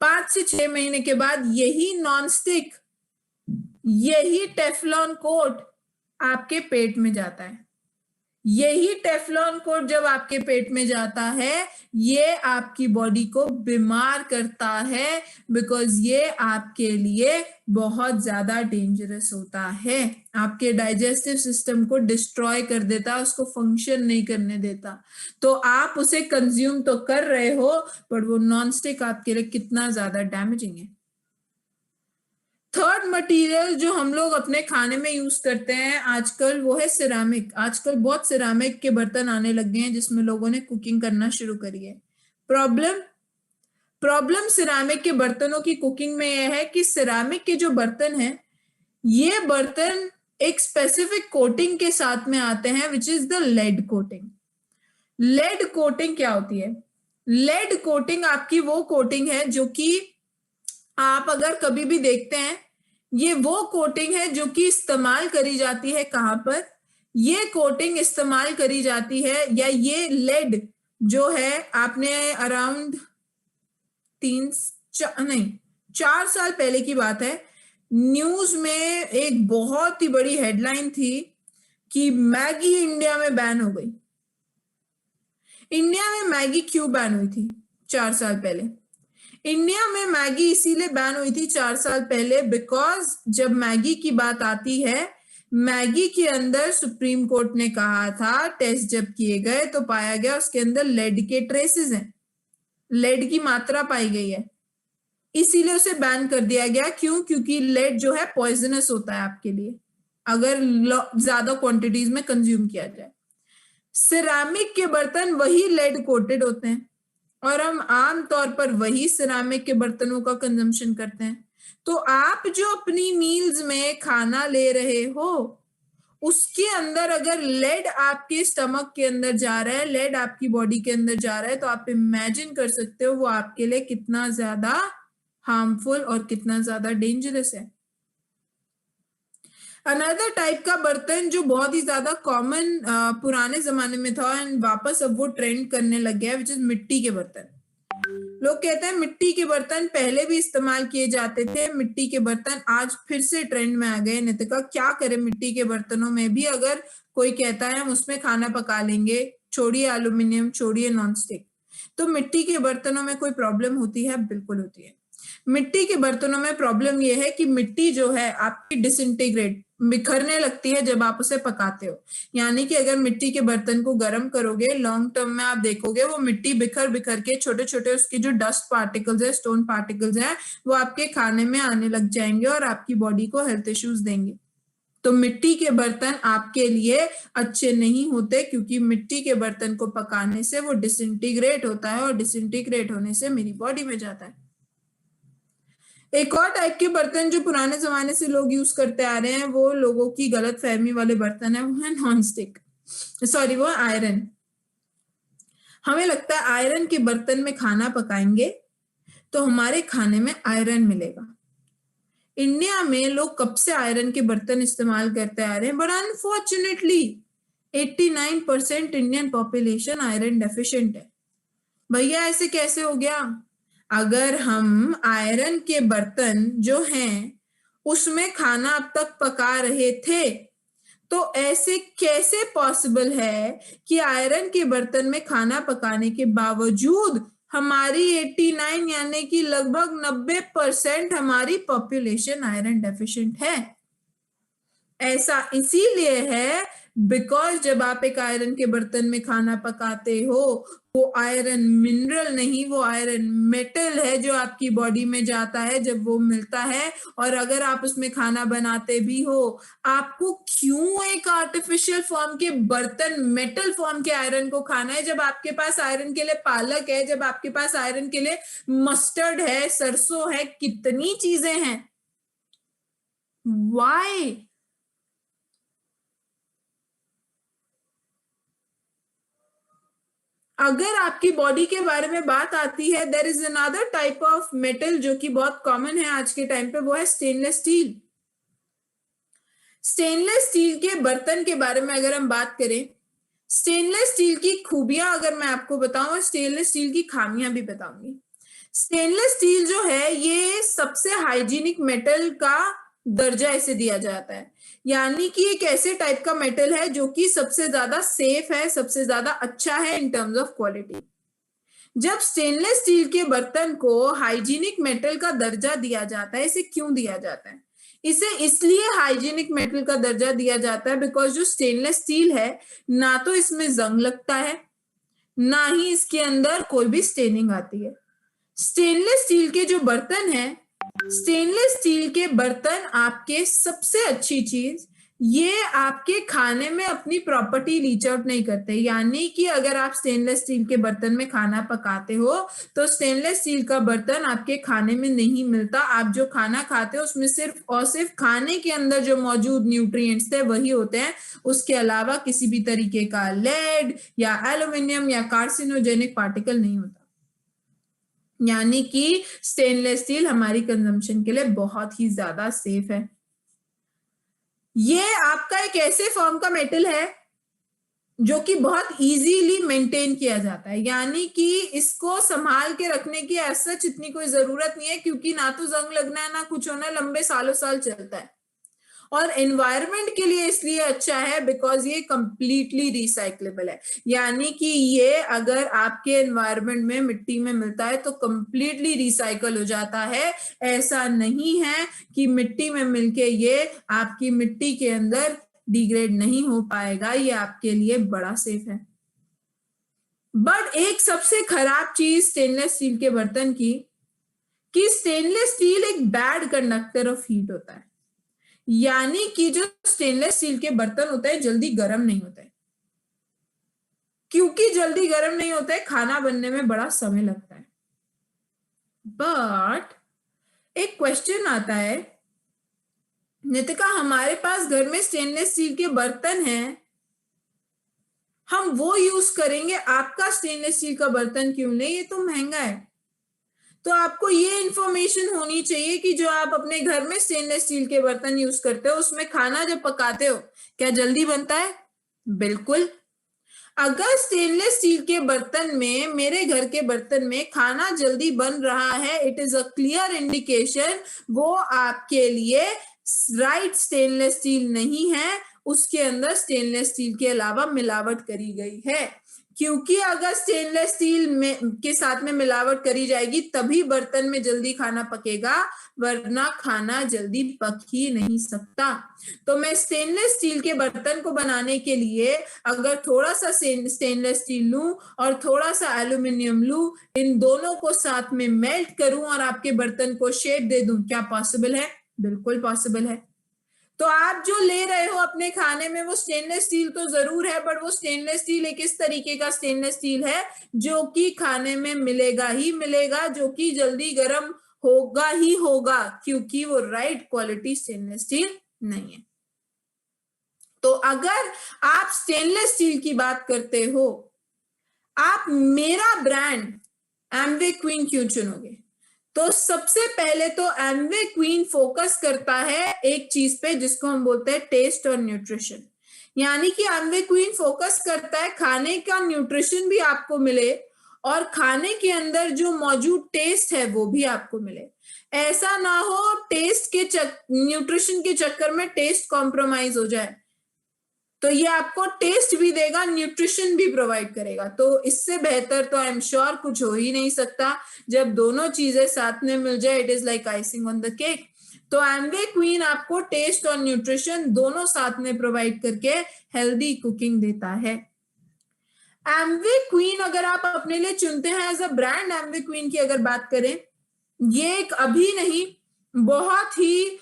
5 से 6 महीने के बाद यही नॉनस्टिक, यही टेफलॉन कोट आपके पेट में जाता है। यही टेफलॉन कोट जब आपके पेट में जाता है, ये आपकी बॉडी को बीमार करता है, बिकॉज ये आपके लिए बहुत ज्यादा डेंजरस होता है। आपके डाइजेस्टिव सिस्टम को डिस्ट्रॉय कर देता है, उसको फंक्शन नहीं करने देता। तो आप उसे कंज्यूम तो कर रहे हो, बट वो नॉनस्टिक आपके लिए कितना ज्यादा डैमेजिंग है। थर्ड मटेरियल जो हम लोग अपने खाने में यूज करते हैं आजकल, वो है सिरामिक। आजकल बहुत सिरामिक के बर्तन आने लग गए हैं जिसमें लोगों ने कुकिंग करना शुरू करी है। प्रॉब्लम सिरामिक के बर्तनों की कुकिंग में यह है कि सिरामिक के जो बर्तन हैं, ये बर्तन एक स्पेसिफिक कोटिंग के साथ में आते हैं, which is the lead coating. Lead coating क्या होती है? लेड कोटिंग आपकी वो कोटिंग है जो कि आप अगर कभी भी देखते हैं, ये वो कोटिंग है जो कि इस्तेमाल करी जाती है कहाँ पर, ये कोटिंग इस्तेमाल करी जाती है, या ये लेड जो है, आपने अराउंड 4 साल पहले की बात है, न्यूज में एक बहुत ही बड़ी हेडलाइन थी कि मैगी इंडिया में बैन हो गई। इंडिया में मैगी क्यों बैन हुई थी 4 साल पहले? इंडिया में मैगी इसीलिए बैन हुई थी 4 साल पहले बिकॉज जब मैगी की बात आती है, मैगी के अंदर सुप्रीम कोर्ट ने कहा था, टेस्ट जब किए गए तो पाया गया उसके अंदर लेड के ट्रेसेस हैं, लेड की मात्रा पाई गई है, इसीलिए उसे बैन कर दिया गया। क्यों? क्योंकि लेड जो है पॉइजनस होता है आपके लिए अगर ज्यादा क्वांटिटीज में कंज्यूम किया जाए। सिरामिक के बर्तन वही लेड कोटेड होते हैं और हम आम तौर पर वही सिरामिक के बर्तनों का कंजम्पशन करते हैं। तो आप जो अपनी मील्स में खाना ले रहे हो उसके अंदर अगर लेड आपके स्टमक के अंदर जा रहा है, लेड आपकी बॉडी के अंदर जा रहा है, तो आप इमेजिन कर सकते हो वो आपके लिए कितना ज्यादा हार्मफुल और कितना ज्यादा डेंजरस है। अनदर टाइप का बर्तन जो बहुत ही ज्यादा कॉमन पुराने जमाने में था एंड वापस अब वो ट्रेंड करने लग गया है, विच इज मिट्टी के बर्तन। लोग कहते हैं मिट्टी के बर्तन पहले भी इस्तेमाल किए जाते थे, मिट्टी के बर्तन आज फिर से ट्रेंड में आ गए। नितिका क्या करें मिट्टी के बर्तनों में भी? अगर कोई कहता है हम उसमें खाना पका लेंगे, छोड़िए एल्यूमिनियम, छोड़िए नॉनस्टिक, तो मिट्टी के बर्तनों में कोई प्रॉब्लम होती है? बिल्कुल होती है। मिट्टी के बर्तनों में प्रॉब्लम यह है कि मिट्टी जो है आपकी डिसइंटीग्रेट, बिखरने लगती है जब आप उसे पकाते हो। यानी कि अगर मिट्टी के बर्तन को गर्म करोगे, लॉन्ग टर्म में आप देखोगे वो मिट्टी बिखर बिखर के छोटे छोटे उसके जो डस्ट पार्टिकल्स है, स्टोन पार्टिकल्स हैं, वो आपके खाने में आने लग जाएंगे और आपकी बॉडी को हेल्थ इश्यूज देंगे। तो मिट्टी के बर्तन आपके लिए अच्छे नहीं होते क्योंकि मिट्टी के बर्तन को पकाने से वो डिसइंटीग्रेट होता है और डिसइंटीग्रेट होने से मेरी बॉडी में जाता है। एक और टाइप के बर्तन जो पुराने जमाने से लोग यूज करते आ रहे हैं, वो लोगों की गलत फहमी वाले बर्तन है, वो है नॉन स्टिक, सॉरी वो आयरन। हमें लगता है आयरन के बर्तन में खाना पकाएंगे तो हमारे खाने में आयरन मिलेगा। इंडिया में लोग कब से आयरन के बर्तन इस्तेमाल करते आ रहे हैं, but unfortunately 89% Indian population iron deficient है। भैया ऐसे कैसे हो गया? अगर हम आयरन के बर्तन जो हैं उसमें खाना अब तक पका रहे थे, तो ऐसे कैसे पॉसिबल है कि आयरन के बर्तन में खाना पकाने के बावजूद हमारी 89 यानी कि लगभग 90% हमारी पॉपुलेशन आयरन डेफिशिएंट है? ऐसा इसीलिए है बिकॉज जब आप एक आयरन के बर्तन में खाना पकाते हो, वो आयरन मिनरल नहीं, वो आयरन मेटल है जो आपकी बॉडी में जाता है जब वो मिलता है। और अगर आप उसमें खाना बनाते भी हो, आपको क्यों एक आर्टिफिशियल फॉर्म के बर्तन, मेटल फॉर्म के आयरन को खाना है, जब आपके पास आयरन के लिए पालक है, जब आपके पास आयरन के लिए मस्टर्ड है, सरसों है, कितनी चीजें हैं। वाई? अगर आपकी बॉडी के बारे में बात आती है, there is another type of metal जो कि बहुत कॉमन है आज के टाइम पे, वो है स्टेनलेस स्टील। स्टेनलेस स्टील के बर्तन के बारे में अगर हम बात करें, स्टेनलेस स्टील की खूबियां अगर मैं आपको बताऊं और स्टेनलेस स्टील की खामियां भी बताऊंगी। स्टेनलेस स्टील जो है ये सबसे हाइजीनिक मेटल का दर्जा इसे दिया जाता है, यानी कि एक ऐसे टाइप का मेटल है जो कि सबसे ज्यादा सेफ है, सबसे ज्यादा अच्छा है इन टर्म्स ऑफ क्वालिटी। जब स्टेनलेस स्टील के बर्तन को हाइजीनिक मेटल का दर्जा दिया जाता है, इसे क्यों दिया जाता है? इसे इसलिए हाइजीनिक मेटल का दर्जा दिया जाता है बिकॉज जो स्टेनलेस स्टील है, ना तो इसमें जंग लगता है, ना ही इसके अंदर कोई भी स्टेनिंग आती है। स्टेनलेस स्टील के जो बर्तन है, स्टेनलेस स्टील के बर्तन आपके सबसे अच्छी चीज, ये आपके खाने में अपनी प्रॉपर्टी रीच आउट नहीं करते। यानी कि अगर आप स्टेनलेस स्टील के बर्तन में खाना पकाते हो तो स्टेनलेस स्टील का बर्तन आपके खाने में नहीं मिलता। आप जो खाना खाते हो उसमें सिर्फ और सिर्फ खाने के अंदर जो मौजूद न्यूट्रिएंट्स थे वही होते हैं, उसके अलावा किसी भी तरीके का लेड या एल्यूमिनियम या कार्सिनोजेनिक पार्टिकल नहीं होता। यानी कि स्टेनलेस स्टील हमारी कंजम्पशन के लिए बहुत ही ज्यादा सेफ है। ये आपका एक ऐसे फॉर्म का मेटल है जो कि बहुत इजीली मेंटेन किया जाता है, यानी कि इसको संभाल के रखने की ऐसा इतनी कोई जरूरत नहीं है, क्योंकि ना तो जंग लगना है ना कुछ होना, लंबे सालों साल चलता है। और एनवायरनमेंट के लिए इसलिए अच्छा है बिकॉज ये कंप्लीटली रिसाइक्लेबल है, यानी कि ये अगर आपके एनवायरनमेंट में मिट्टी में मिलता है तो कंप्लीटली रिसाइकल हो जाता है। ऐसा नहीं है कि मिट्टी में मिलके ये आपकी मिट्टी के अंदर डिग्रेड नहीं हो पाएगा, ये आपके लिए बड़ा सेफ है। बट एक सबसे खराब चीज स्टेनलेस स्टील के बर्तन की, कि स्टेनलेस स्टील एक बैड कंडक्टर ऑफ हीट होता है, यानी कि जो स्टेनलेस स्टील के बर्तन होते हैं जल्दी गर्म नहीं होते। क्योंकि जल्दी गर्म नहीं होते, खाना बनने में बड़ा समय लगता है। बट एक क्वेश्चन आता है, नितिका हमारे पास घर में स्टेनलेस स्टील के बर्तन हैं, हम वो यूज करेंगे, आपका स्टेनलेस स्टील का बर्तन क्यों नहीं, ये तो महंगा है। तो आपको ये इंफॉर्मेशन होनी चाहिए कि जो आप अपने घर में स्टेनलेस स्टील के बर्तन यूज करते हो, उसमें खाना जब पकाते हो क्या जल्दी बनता है? बिल्कुल। अगर स्टेनलेस स्टील के बर्तन में, मेरे घर के बर्तन में खाना जल्दी बन रहा है, it is a clear indication वो आपके लिए राइट स्टेनलेस स्टील नहीं है, उसके अंदर स्टेनलेस स्टील के अलावा मिलावट करी गई है। क्योंकि अगर स्टेनलेस स्टील में के साथ में मिलावट करी जाएगी तभी बर्तन में जल्दी खाना पकेगा, वरना खाना जल्दी पक ही नहीं सकता। तो मैं स्टेनलेस स्टील के बर्तन को बनाने के लिए अगर थोड़ा सा स्टेनलेस स्टील लूं और थोड़ा सा एल्यूमिनियम लूं, इन दोनों को साथ में मेल्ट करूं और आपके बर्तन को शेप दे दूं, क्या पॉसिबल है? बिल्कुल पॉसिबल है। तो आप जो ले रहे हो अपने खाने में वो स्टेनलेस स्टील तो जरूर है, बट वो स्टेनलेस स्टील एक इस तरीके का स्टेनलेस स्टील है जो कि खाने में मिलेगा ही मिलेगा, जो कि जल्दी गर्म होगा ही होगा, क्योंकि वो राइट क्वालिटी स्टेनलेस स्टील नहीं है। तो अगर आप स्टेनलेस स्टील की बात करते हो, आप मेरा ब्रांड एमवे क्वीन क्यों चुनोगे? तो सबसे पहले तो एमवे क्वीन फोकस करता है एक चीज पे जिसको हम बोलते हैं टेस्ट और न्यूट्रिशन, यानी कि एमवे क्वीन फोकस करता है खाने का न्यूट्रिशन भी आपको मिले और खाने के अंदर जो मौजूद टेस्ट है वो भी आपको मिले। ऐसा ना हो टेस्ट के न्यूट्रिशन के चक्कर में टेस्ट कॉम्प्रोमाइज हो जाए। तो ये आपको टेस्ट भी देगा, न्यूट्रिशन भी प्रोवाइड करेगा, तो इससे बेहतर तो आई एम श्योर कुछ हो ही नहीं सकता। जब दोनों चीजें साथ में मिल जाए, it is like icing on the cake. तो एमवे क्वीन आपको टेस्ट और न्यूट्रिशन दोनों साथ में प्रोवाइड करके हेल्दी कुकिंग देता है। एमवे क्वीन अगर आप अपने लिए चुनते हैं as a brand, Amway Queen की अगर बात करें, ये एक अभी नहीं बहुत ही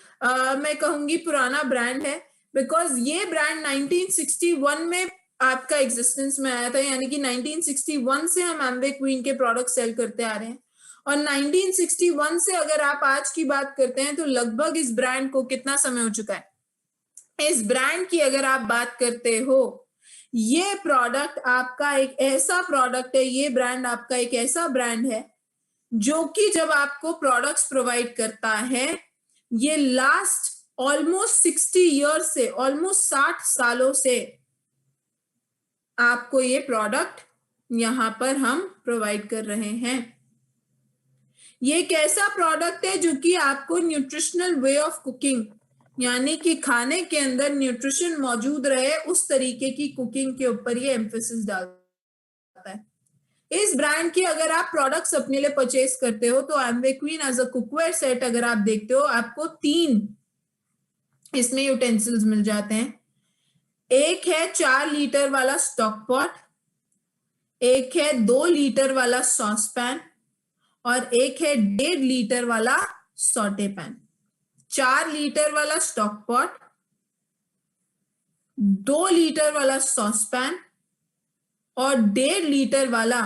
मैं कहूंगी पुराना ब्रांड है, बिकॉज ये ब्रांड 1961 में आपका एग्जिस्टेंस में आया था, यानी कि 1961 से हम एमवे क्वीन के प्रोडक्ट सेल करते आ रहे हैं। और 1961 से अगर आप आज की बात करते हैं तो लगभग इस ब्रांड को कितना समय हो चुका है। इस ब्रांड की अगर आप बात करते हो, ये प्रोडक्ट आपका एक ऐसा प्रोडक्ट है, ये ब्रांड आपका एक ऐसा ब्रांड है जो कि जब आपको प्रोडक्ट्स प्रोवाइड करता है, ये लास्ट ऑलमोस्ट 60 ईयर्स से, ऑलमोस्ट 60 सालों से आपको ये प्रोडक्ट यहां पर हम प्रोवाइड कर रहे हैं। ये एक ऐसा प्रोडक्ट है जो कि आपको न्यूट्रिशनल वे ऑफ कुकिंग, यानी कि खाने के अंदर न्यूट्रिशन मौजूद रहे उस तरीके की कुकिंग के ऊपर ये एम्फेसिस डालता है। इस ब्रांड के अगर आप प्रोडक्ट्स अपने लिए परचेस करते हो तो Amway Queen as a cookware set अगर आप देखते हो, आपको 3 इसमें यूटेंसिल्स मिल जाते हैं। एक है 4 लीटर वाला स्टॉक पॉट, एक है 2 लीटर वाला सॉस पैन और एक है 1.5 लीटर वाला सॉटे पैन। 4 लीटर वाला स्टॉक पॉट, 2 लीटर वाला सॉस पैन और 1.5 लीटर वाला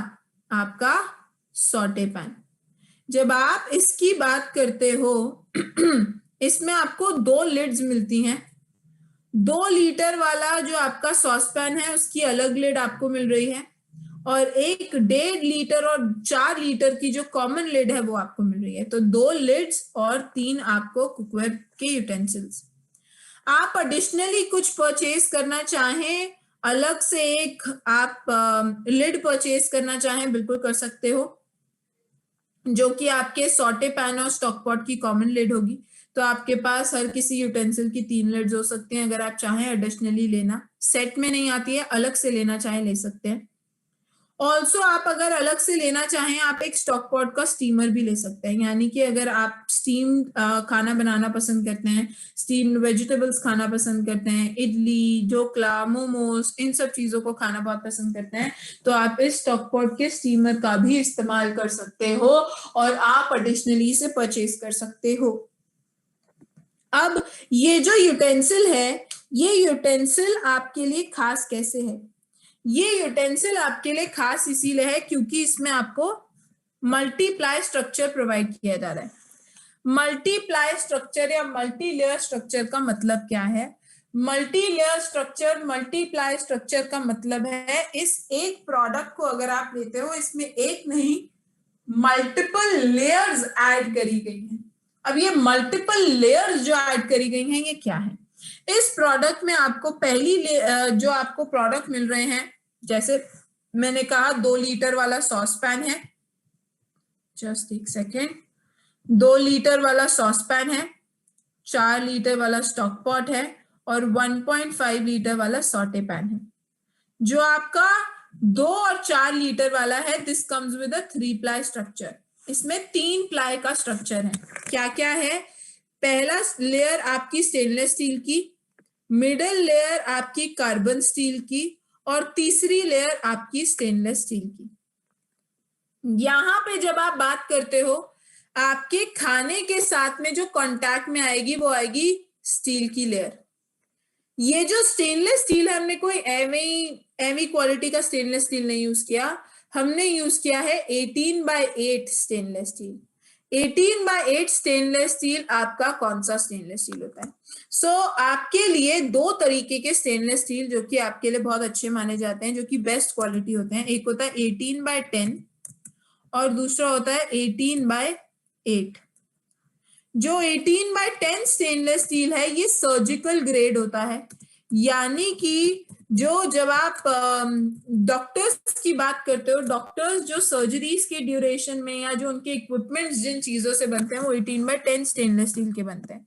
आपका सॉटे पैन। जब आप इसकी बात करते हो इसमें आपको 2 लिड्स मिलती हैं। 2 लीटर वाला जो आपका सॉस पैन है उसकी अलग लिड आपको मिल रही है और एक 1.5 लीटर और 4 लीटर की जो कॉमन लिड है वो आपको मिल रही है। तो 2 लिड्स और 3 आपको कुकवेयर के यूटेंसिल्स। आप एडिशनली कुछ परचेज करना चाहें, अलग से एक आप लिड परचेज करना चाहें, बिल्कुल कर सकते हो, जो कि आपके सॉटे पैन और स्टॉक पॉट की कॉमन लिड होगी। तो आपके पास हर किसी यूटेंसिल की 3 लिड्स हो सकती हैं। अगर आप चाहें एडिशनली लेना, सेट में नहीं आती है, अलग से लेना चाहें ले सकते हैं। ऑल्सो आप अगर अलग से लेना चाहें, आप एक स्टॉक पॉट का स्टीमर भी ले सकते हैं। यानी कि अगर आप स्टीम खाना बनाना पसंद करते हैं, स्टीम्ड वेजिटेबल्स खाना पसंद करते हैं, इडली, ढोकला, मोमोज, इन सब चीजों को खाना बहुत पसंद करते हैं, तो आप इस स्टॉक पॉट के स्टीमर का भी इस्तेमाल कर सकते हो और आप एडिशनली से परचेज कर सकते हो। अब ये जो यूटेंसिल है, ये यूटेंसिल आपके लिए खास कैसे है? ये यूटेंसिल आपके लिए खास इसीलिए है क्योंकि इसमें आपको मल्टीप्लाई स्ट्रक्चर प्रोवाइड किया जा रहा है। मल्टीप्लाई स्ट्रक्चर या मल्टी लेयर स्ट्रक्चर का मतलब क्या है? Multi layer structure, multiply structure का मतलब है इस एक प्रोडक्ट को अगर आप लेते हो, इसमें एक नहीं मल्टीपल लेयर्स ऐड करी गई हैं। अब ये मल्टीपल लेयर्स जो ऐड करी गई हैं, ये क्या है? इस प्रोडक्ट में आपको पहली जो आपको प्रोडक्ट मिल रहे हैं, जैसे मैंने कहा 2 लीटर वाला सॉस पैन है, जस्ट एक सेकेंड, 2 लीटर वाला सॉस पैन है, 4 लीटर वाला स्टॉक पॉट है और 1.5 लीटर वाला सॉटे पैन है। जो आपका 2 और 4 लीटर वाला है, this comes with a 3 ply structure. इसमें 3 प्लाई का स्ट्रक्चर है। क्या क्या है? पहला लेयर आपकी स्टेनलेस स्टील की, मिडिल लेयर आपकी कार्बन स्टील की और तीसरी लेयर आपकी स्टेनलेस स्टील की। यहां पे जब आप बात करते हो, आपके खाने के साथ में जो कांटेक्ट में आएगी वो आएगी स्टील की लेयर। ये जो स्टेनलेस स्टील है, हमने कोई एवी क्वालिटी का स्टेनलेस स्टील नहीं यूज किया, हमने यूज किया है 18/8 स्टेनलेस स्टील। 18/8 स्टेनलेस स्टील आपका कौन सा स्टेनलेस स्टील होता है? सो आपके लिए 2 तरीके के स्टेनलेस स्टील जो कि आपके लिए बहुत अच्छे माने जाते हैं, जो कि बेस्ट क्वालिटी होते हैं। एक होता है 18/10 और दूसरा होता है 18/8। जो 18/10 स्टेनलेस स्टील है, ये सर्जिकल ग्रेड होता है। यानी कि जब आप डॉक्टर्स की बात करते हो, डॉक्टर्स जो सर्जरीज के ड्यूरेशन में या जो उनके इक्विपमेंट्स जिन चीजों से बनते हैं वो 18/10 स्टेनलेस स्टील के बनते हैं।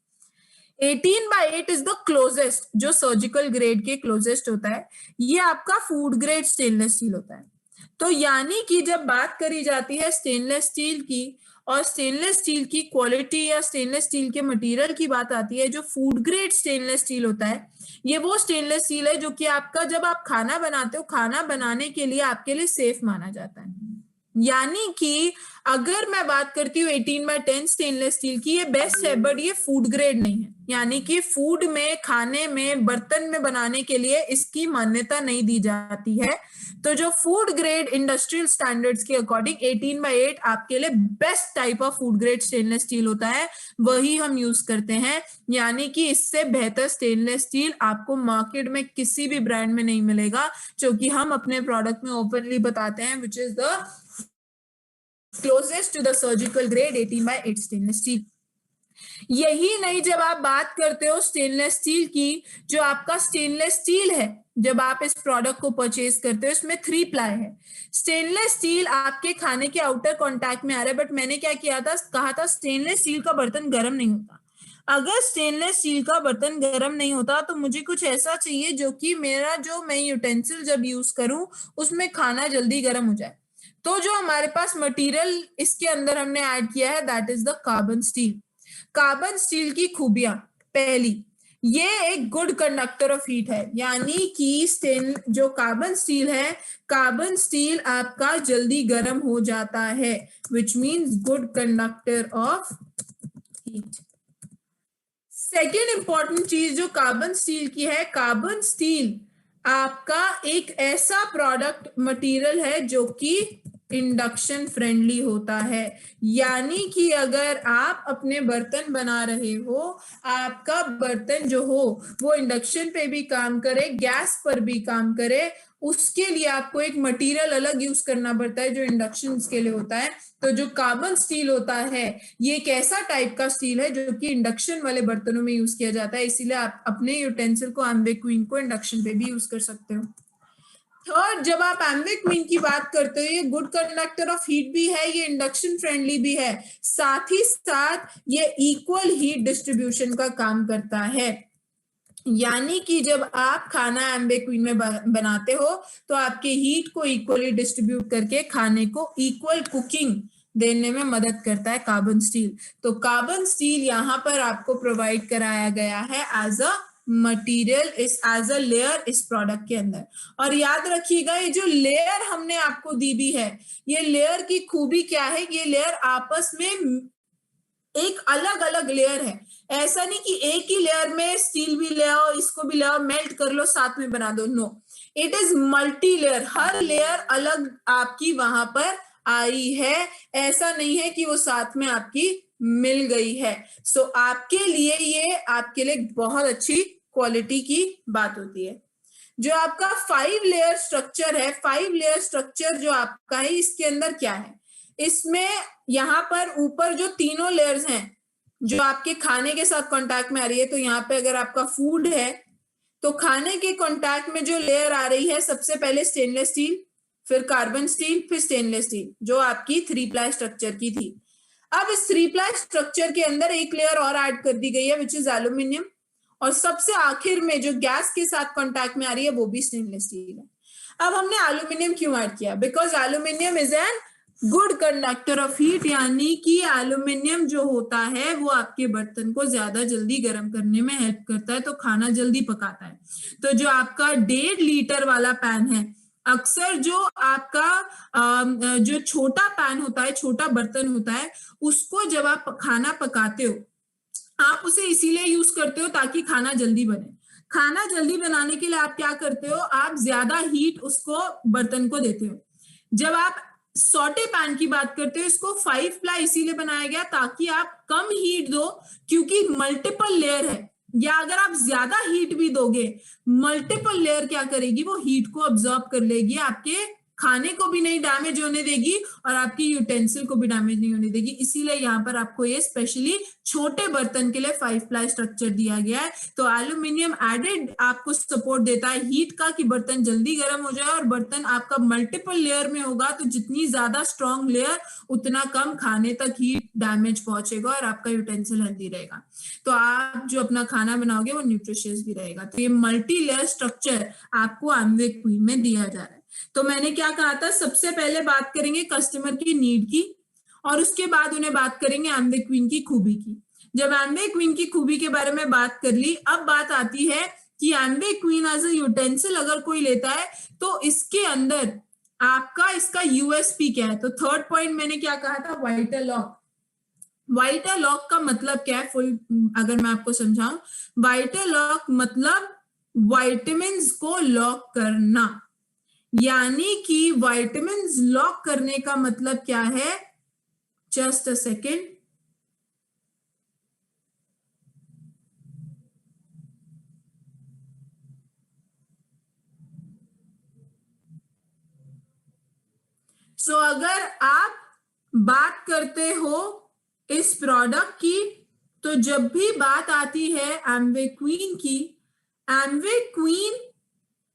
18/8 इज द क्लोजेस्ट, जो सर्जिकल ग्रेड के क्लोजेस्ट होता है। ये आपका फूड ग्रेड स्टेनलेस स्टील होता है। तो यानी कि जब बात करी जाती है स्टेनलेस स्टील की और स्टेनलेस स्टील की क्वालिटी या स्टेनलेस स्टील के मटेरियल की बात आती है, जो फूड ग्रेड स्टेनलेस स्टील होता है, ये वो स्टेनलेस स्टील है जो कि आपका जब आप खाना बनाते हो, खाना बनाने के लिए आपके लिए सेफ माना जाता है। यानी कि अगर मैं बात करती हूँ 18/10 स्टेनलेस स्टील की, ये बेस्ट है, बट ये फूड ग्रेड नहीं है। यानी कि फूड में, खाने में, बर्तन में बनाने के लिए इसकी मान्यता नहीं दी जाती है। तो जो फूड ग्रेड इंडस्ट्रियल स्टैंडर्ड्स के अकॉर्डिंग 18/8 आपके लिए best type of food grade stainless steel होता है, वही हम यूज करते हैं। यानी कि इससे बेहतर स्टेनलेस स्टील आपको मार्केट में किसी भी ब्रांड में नहीं मिलेगा, जो कि हम अपने प्रोडक्ट में ओपनली बताते हैं, which is the closest to the surgical grade 18/8 stainless steel. यही नहीं, जब आप बात करते हो स्टेनलेस स्टील की, जो आपका स्टेनलेस स्टील है, जब आप इस प्रोडक्ट को परचेज करते हो, इसमें 3 प्लाई है। स्टेनलेस स्टील आपके खाने के आउटर कांटेक्ट में आ रहा है, बट मैंने क्या किया था, कहा था स्टेनलेस स्टील का बर्तन गर्म नहीं होता। अगर स्टेनलेस स्टील का बर्तन गर्म नहीं होता तो मुझे कुछ ऐसा चाहिए जो कि मेरा जो मैं यूटेंसिल जब यूज करूं उसमें खाना जल्दी गर्म हो जाए। तो जो हमारे पास मटेरियल इसके अंदर हमने ऐड किया है, that is the carbon steel. Carbon steel की खूबियां, पहली, ये एक गुड कंडक्टर ऑफ हीट है। यानी कि जो कार्बन स्टील है, कार्बन स्टील आपका जल्दी गर्म हो जाता है, which means good conductor of heat. Second important चीज जो कार्बन स्टील की है, कार्बन स्टील आपका एक ऐसा प्रोडक्ट मटेरियल है जो कि इंडक्शन फ्रेंडली होता है। यानी कि अगर आप अपने बर्तन बना रहे हो, आपका बर्तन जो हो वो इंडक्शन पे भी काम करे, गैस पर भी काम करे, उसके लिए आपको एक मटेरियल अलग यूज करना पड़ता है जो इंडक्शन के लिए होता है। तो जो कार्बन स्टील होता है ये एक ऐसा टाइप का स्टील है जो कि इंडक्शन वाले बर्तनों में यूज किया जाता है, इसीलिए आप अपने यूटेंसिल को एम्वे क्वीन को इंडक्शन पे भी यूज कर सकते हो। थर्ड, जब आप एम्वे क्वीन की बात करते हो, ये गुड कंडक्टर ऑफ हीट भी है, ये इंडक्शन फ्रेंडली भी है, साथ ही साथ ये इक्वल हीट डिस्ट्रीब्यूशन का काम करता है। यानी कि जब आप खाना एम्वे क्वीन में बनाते हो तो आपके हीट को इक्वली डिस्ट्रीब्यूट करके खाने को इक्वल कुकिंग देने में मदद करता है कार्बन स्टील। तो कार्बन स्टील यहाँ पर आपको प्रोवाइड कराया गया है एज अ मटेरियल, इस एज अ लेयर इस प्रोडक्ट के अंदर। और याद रखिएगा ये जो लेयर हमने आपको दी भी है, ये लेयर की खूबी क्या है, ये लेयर आपस में एक अलग अलग लेयर है। ऐसा नहीं कि एक ही लेयर में स्टील भी ले आओ, इसको भी ले आओ, मेल्ट कर लो, साथ में बना दो। No, it is multi layer, हर लेयर अलग आपकी वहां पर आई है, ऐसा नहीं है कि वो साथ में आपकी मिल गई है। सो आपके लिए ये आपके लिए बहुत अच्छी क्वालिटी की बात होती है। जो आपका 5 लेयर स्ट्रक्चर है, 5 लेयर स्ट्रक्चर जो आपका है, इसके अंदर क्या है, इसमें यहाँ पर ऊपर जो तीनों लेयर्स हैं जो आपके खाने के साथ कांटेक्ट में आ रही है, तो यहाँ पे अगर आपका फूड है तो खाने के कांटेक्ट में जो लेयर आ रही है, सबसे पहले स्टेनलेस स्टील, फिर कार्बन स्टील, फिर स्टेनलेस स्टील, जो आपकी 3 प्लाई स्ट्रक्चर की थी। अब इस 3 प्लाई स्ट्रक्चर के अंदर एक लेयर और ऐड कर दी गई है विच इज एल्यूमिनियम, और सबसे आखिर में जो गैस के साथ कांटेक्ट में आ रही है वो भी स्टेनलेस स्टील है। अब हमने एल्यूमिनियम क्यों ऐड किया, because aluminium is an good conductor of heat, यानी कि एल्यूमिनियम जो होता है वो आपके बर्तन को ज्यादा जल्दी गर्म करने में हेल्प करता है, तो खाना जल्दी पकाता है। तो जो आपका 1.5 लीटर वाला पैन है, अक्सर जो आपका जो छोटा पैन होता है, छोटा बर्तन होता है, उसको जब आप खाना पकाते हो आप उसे इसीलिए यूज करते हो ताकि खाना जल्दी बने। खाना जल्दी बनाने के लिए आप क्या करते हो, आप ज्यादा हीट उसको बर्तन को देते हो। जब आप सॉटे पैन की बात करते हो, इसको 5 प्लाई इसीलिए बनाया गया ताकि आप कम हीट दो, क्योंकि मल्टीपल लेयर है, या अगर आप ज्यादा हीट भी दोगे, मल्टीपल लेयर क्या करेगी, वो हीट को ऑब्जॉर्ब कर लेगी, आपके खाने को भी नहीं डैमेज होने देगी और आपकी यूटेंसिल को भी डैमेज नहीं होने देगी। इसीलिए यहाँ पर आपको ये स्पेशली छोटे बर्तन के लिए 5 प्लाई स्ट्रक्चर दिया गया है। तो एल्यूमिनियम एडेड आपको सपोर्ट देता है हीट का, कि बर्तन जल्दी गर्म हो जाए, और बर्तन आपका मल्टीपल लेयर में होगा तो जितनी ज्यादा स्ट्रॉन्ग लेयर उतना कम खाने तक हीट डैमेज पहुंचेगा और आपका यूटेंसिल हेल्दी रहेगा। तो आप जो अपना खाना बनाओगे वो न्यूट्रिशियस भी रहेगा। तो ये मल्टी लेयर स्ट्रक्चर आपको एम्वे क्वीन में दिया जा रहा है। तो मैंने क्या कहा था, सबसे पहले बात करेंगे कस्टमर की नीड की, और उसके बाद उन्हें बात करेंगे एम्वे क्वीन की खूबी की। जब एम्वे क्वीन की खूबी के बारे में बात कर ली, अब बात आती है कि एम्वे क्वीन एज अ यूटेंसिल अगर कोई लेता है तो इसके अंदर आपका इसका यूएसपी क्या है। तो थर्ड पॉइंट मैंने क्या कहा था, वाइटल लॉक। वाइटल लॉक का मतलब क्या है, फुल अगर मैं आपको समझाऊं, वाइटल लॉक मतलब वाइटामिन्स को लॉक करना। यानी कि वाइटामिन लॉक करने का मतलब क्या है, जस्ट अ सेकेंड, सो अगर आप बात करते हो इस प्रोडक्ट की, तो जब भी बात आती है एम्वे क्वीन की, एम्वे क्वीन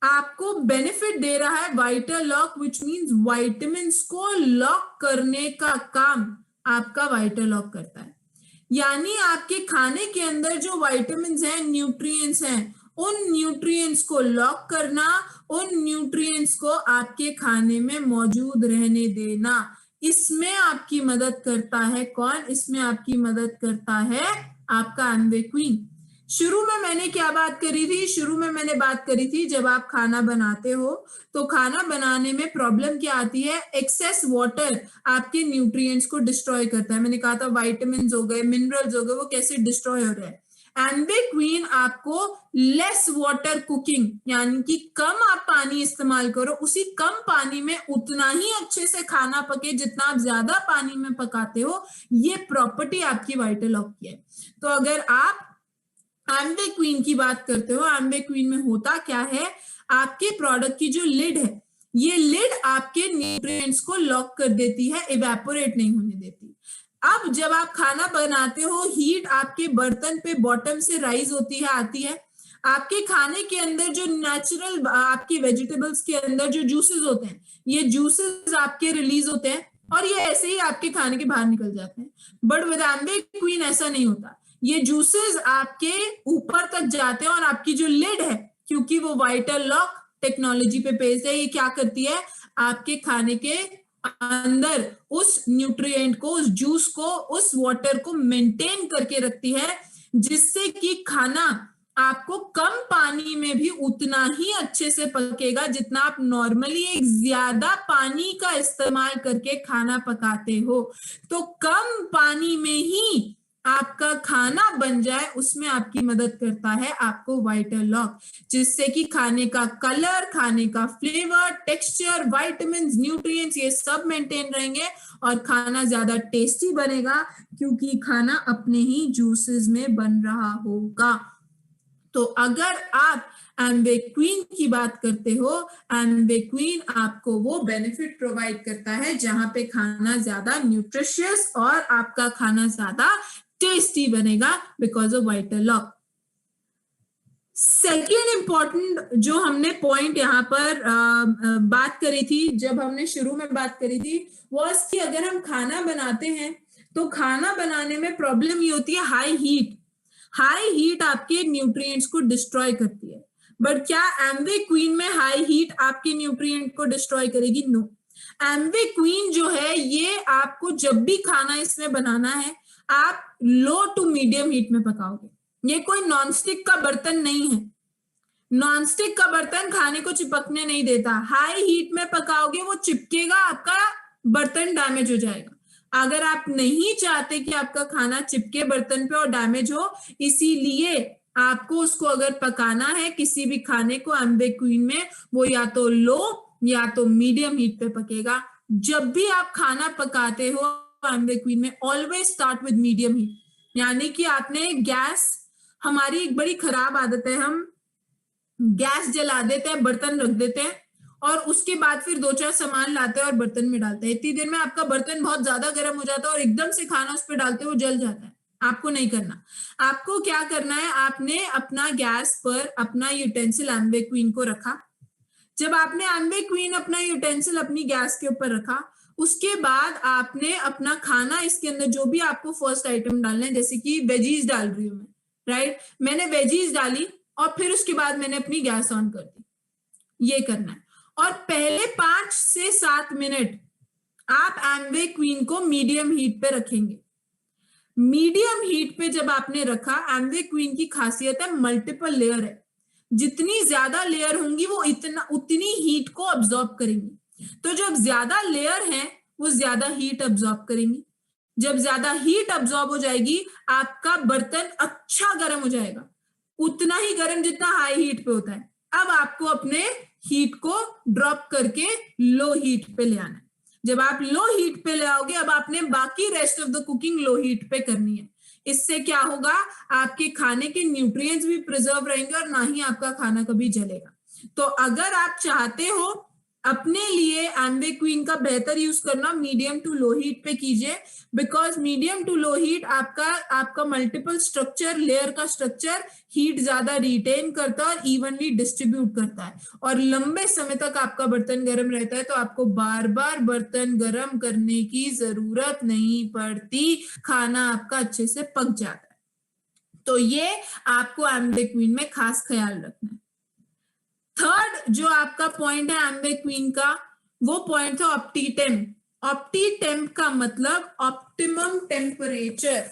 आपको बेनिफिट दे रहा है vital lock, which means vitamins को लॉक करने का काम आपका वाइटल लॉक करता है। यानी आपके खाने के अंदर जो वाइटामिन्स हैं, न्यूट्रिएंट्स हैं, उन न्यूट्रिएंट्स को लॉक करना, उन न्यूट्रिएंट्स को आपके खाने में मौजूद रहने देना, इसमें आपकी मदद करता है कौन, इसमें आपकी मदद करता है आपका एम्वे क्वीन। शुरू में मैंने क्या बात करी थी, शुरू में मैंने बात करी थी जब आप खाना बनाते हो तो खाना बनाने में प्रॉब्लम क्या आती है, एक्सेस वाटर आपके न्यूट्रिएंट्स को डिस्ट्रॉय करता है। मैंने कहा था विटामिन्स हो गए, मिनरल्स हो गए, वो कैसे डिस्ट्रॉय हो रहे हैं। एम्वे क्वीन आपको लेस वाटर कुकिंग, यानी कि कम आप पानी इस्तेमाल करो, उसी कम पानी में उतना ही अच्छे से खाना पके जितना आप ज्यादा पानी में पकाते हो, ये प्रॉपर्टी आपकी वाइटल लॉक की है। तो अगर आप एम्वे क्वीन की बात करते हो, एम्वे क्वीन में होता क्या है, आपके प्रोडक्ट की जो लिड है, ये लिड आपके न्यूट्रिएंट्स को लॉक कर देती है, इवेपोरेट नहीं होने देती। अब जब आप खाना बनाते हो, हीट आपके बर्तन पे बॉटम से राइज होती है, आती है, आपके खाने के अंदर जो नेचुरल आपके वेजिटेबल्स के अंदर जो जूसेस होते हैं, ये जूसेस आपके रिलीज होते हैं और ये ऐसे ही आपके खाने के बाहर निकल जाते हैं। बट विद एम्वे क्वीन ऐसा नहीं होता, ये जूसेस आपके ऊपर तक जाते हैं और आपकी जो लिड है, क्योंकि वो वाइटल लॉक टेक्नोलॉजी पे बेस्ड है, ये क्या करती है, आपके खाने के अंदर उस न्यूट्रिएंट को, उस जूस को, उस वाटर को मेंटेन करके रखती है, जिससे कि खाना आपको कम पानी में भी उतना ही अच्छे से पकेगा जितना आप नॉर्मली एक ज्यादा पानी का इस्तेमाल करके खाना पकाते हो। तो कम पानी में ही आपका खाना बन जाए, उसमें आपकी मदद करता है आपको वाइटल लॉक, जिससे कि खाने का कलर, खाने का फ्लेवर, टेक्सचर, विटामिन्स, न्यूट्रिएंट्स, ये सब मेंटेन रहेंगे और खाना ज्यादा टेस्टी बनेगा, क्योंकि खाना अपने ही जूसेस में बन रहा होगा। तो अगर आप एम्वे क्वीन की बात करते हो, एम्वे क्वीन आपको वो बेनिफिट प्रोवाइड करता है जहां पे खाना ज्यादा न्यूट्रिशियस और आपका खाना ज्यादा टेस्टी बनेगा because of vital lock. Second important जो हमने पॉइंट यहाँ पर बात करी थी, जब हमने शुरू में बात करी थी, वॉज कि अगर हम खाना बनाते हैं तो खाना बनाने में प्रॉब्लम ये होती है हाई हीट। हाई हीट आपके न्यूट्रिएंट्स को डिस्ट्रॉय करती है, बट क्या एम्वे क्वीन में हाई हीट आपके न्यूट्रिएंट को डिस्ट्रॉय करेगी? नो। एम्वे क्वीन जो है, ये आपको जब भी खाना इसमें बनाना है, आप लो टू मीडियम हीट में पकाओगे। ये कोई नॉनस्टिक का बर्तन नहीं है, नॉनस्टिक का बर्तन खाने को चिपकने नहीं देता। हाई हीट में पकाओगे वो चिपकेगा, आपका बर्तन डैमेज हो जाएगा। अगर आप नहीं चाहते कि आपका खाना चिपके बर्तन पे और डैमेज हो, इसीलिए आपको उसको अगर पकाना है किसी भी खाने को एम्वे क्वीन में, वो या तो लो या तो मीडियम हीट पे पकेगा। जब भी आप खाना पकाते हो एम्वे क्वीन में, always start with medium heat. यानी कि आपने गैस, हमारी एक बड़ी खराब आदत है, हम गैस जला देते हैं, बर्तन रख देते हैं और उसके बाद फिर दो चार सामान लाते हैं और बर्तन में डालते हैं। इतनी देर में आपका बर्तन बहुत ज्यादा गर्म हो जाता है और एकदम से खाना उस पर डालते हो, जल जाता है। आपको नहीं करना। आपको क्या करना है, आपने अपना गैस पर अपना यूटेंसिल एम्वे क्वीन को रखा। जब आपने एम्वे क्वीन अपना यूटेंसिल अपनी गैस के ऊपर रखा, उसके बाद आपने अपना खाना, इसके अंदर जो भी आपको फर्स्ट आइटम डालना है, जैसे कि वेजीज डाल रही हूँ मैं, राइट, मैंने वेजीज डाली और फिर उसके बाद मैंने अपनी गैस ऑन कर दी। ये करना है। और पहले 5 से 7 मिनट आप एम्वे क्वीन को मीडियम हीट पे रखेंगे। मीडियम हीट पे जब आपने रखा, एम्वे क्वीन की खासियत है मल्टीपल लेयर है, जितनी ज्यादा लेयर होंगी वो उतनी हीट को अब्सॉर्ब करेंगी। तो जब ज्यादा लेयर है वो ज्यादा हीट अब्सॉर्ब करेंगी। जब ज्यादा हीट अब्सॉर्ब हो जाएगी, आपका बर्तन अच्छा गर्म हो जाएगा, उतना ही गर्म जितना हाई हीट पे होता है। अब आपको अपने हीट को ड्रॉप करके लो हीट पे ले आना है। जब आप लो हीट पे ले आओगे, अब आपने बाकी rest of the cooking low heat पे करनी है। इससे क्या होगा, आपके खाने के न्यूट्रिएंट्स भी प्रिजर्व रहेंगे और ना ही आपका खाना कभी जलेगा। तो अगर आप चाहते हो अपने लिए एम्वे क्वीन का बेहतर यूज करना, मीडियम टू लो हीट पे कीजिए, because medium to low heat आपका मल्टीपल स्ट्रक्चर, लेयर का स्ट्रक्चर हीट ज्यादा रिटेन करता है और इवनली डिस्ट्रीब्यूट करता है, और लंबे समय तक आपका बर्तन गर्म रहता है। तो आपको बार बार बर्तन गर्म करने की जरूरत नहीं पड़ती, खाना आपका अच्छे से पक जाता है। तो ये आपको एम्वे क्वीन में खास ख्याल रखना है। थर्ड जो आपका पॉइंट है एम्वे क्वीन का, वो पॉइंट था ऑप्टीटेम्प। ऑप्टीटेम्प का मतलब ऑप्टिमम टेम्परेचर।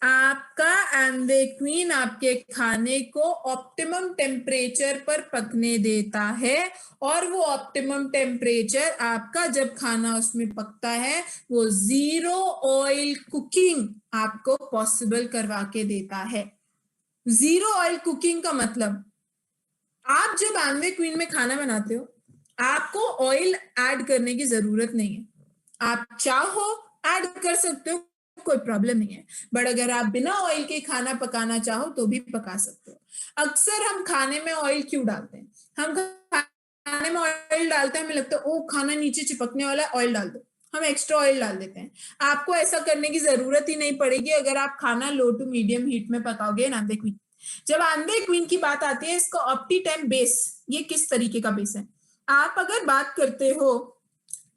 आपका एम्वे क्वीन आपके खाने को ऑप्टिमम टेम्परेचर पर पकने देता है, और वो ऑप्टिमम टेम्परेचर आपका जब खाना उसमें पकता है, वो 0 ऑयल कुकिंग आपको पॉसिबल करवा के देता है। 0 ऑयल कुकिंग का मतलब, आप जब एम्वे क्वीन में खाना बनाते हो, आपको ऑयल ऐड करने की जरूरत नहीं है। आप चाहो ऐड कर सकते हो, कोई प्रॉब्लम नहीं है, बट अगर आप बिना ऑयल के खाना पकाना चाहो तो भी पका सकते हो। अक्सर हम खाने में ऑयल क्यों डालते हैं? हम खाने में ऑयल डालते हैं, हमें लगता है ओ खाना नीचे चिपकने वाला है, ऑयल डाल दो, हम एक्स्ट्रा ऑयल डाल देते हैं। आपको ऐसा करने की जरूरत ही नहीं पड़ेगी अगर आप खाना लो टू मीडियम हीट में पकाओगे इन एम्वे क्वीन। जब एम्वे क्वीन की बात आती है, इसका ऑप्टीटेम बेस, ये किस तरीके का बेस है? आप अगर बात करते हो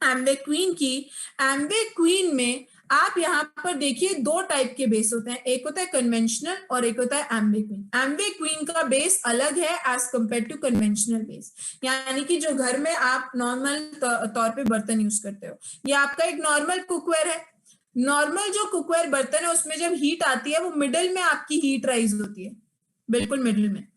एम्वे क्वीन की, एम्वे क्वीन में आप यहाँ पर देखिए दो टाइप के बेस होते हैं, एक होता है कन्वेंशनल और एक होता है एम्वे क्वीन। एम्वे क्वीन का बेस अलग है as compared to conventional base, यानी कि जो घर में आप नॉर्मल तौर पे बर्तन यूज करते हो, ये आपका एक नॉर्मल कुकवेयर है। नॉर्मल जो कुकवेयर बर्तन है उसमें जब हीट आती है वो मिडिल में आपकी हीट राइज होती है, बिल्कुल मिडिल में।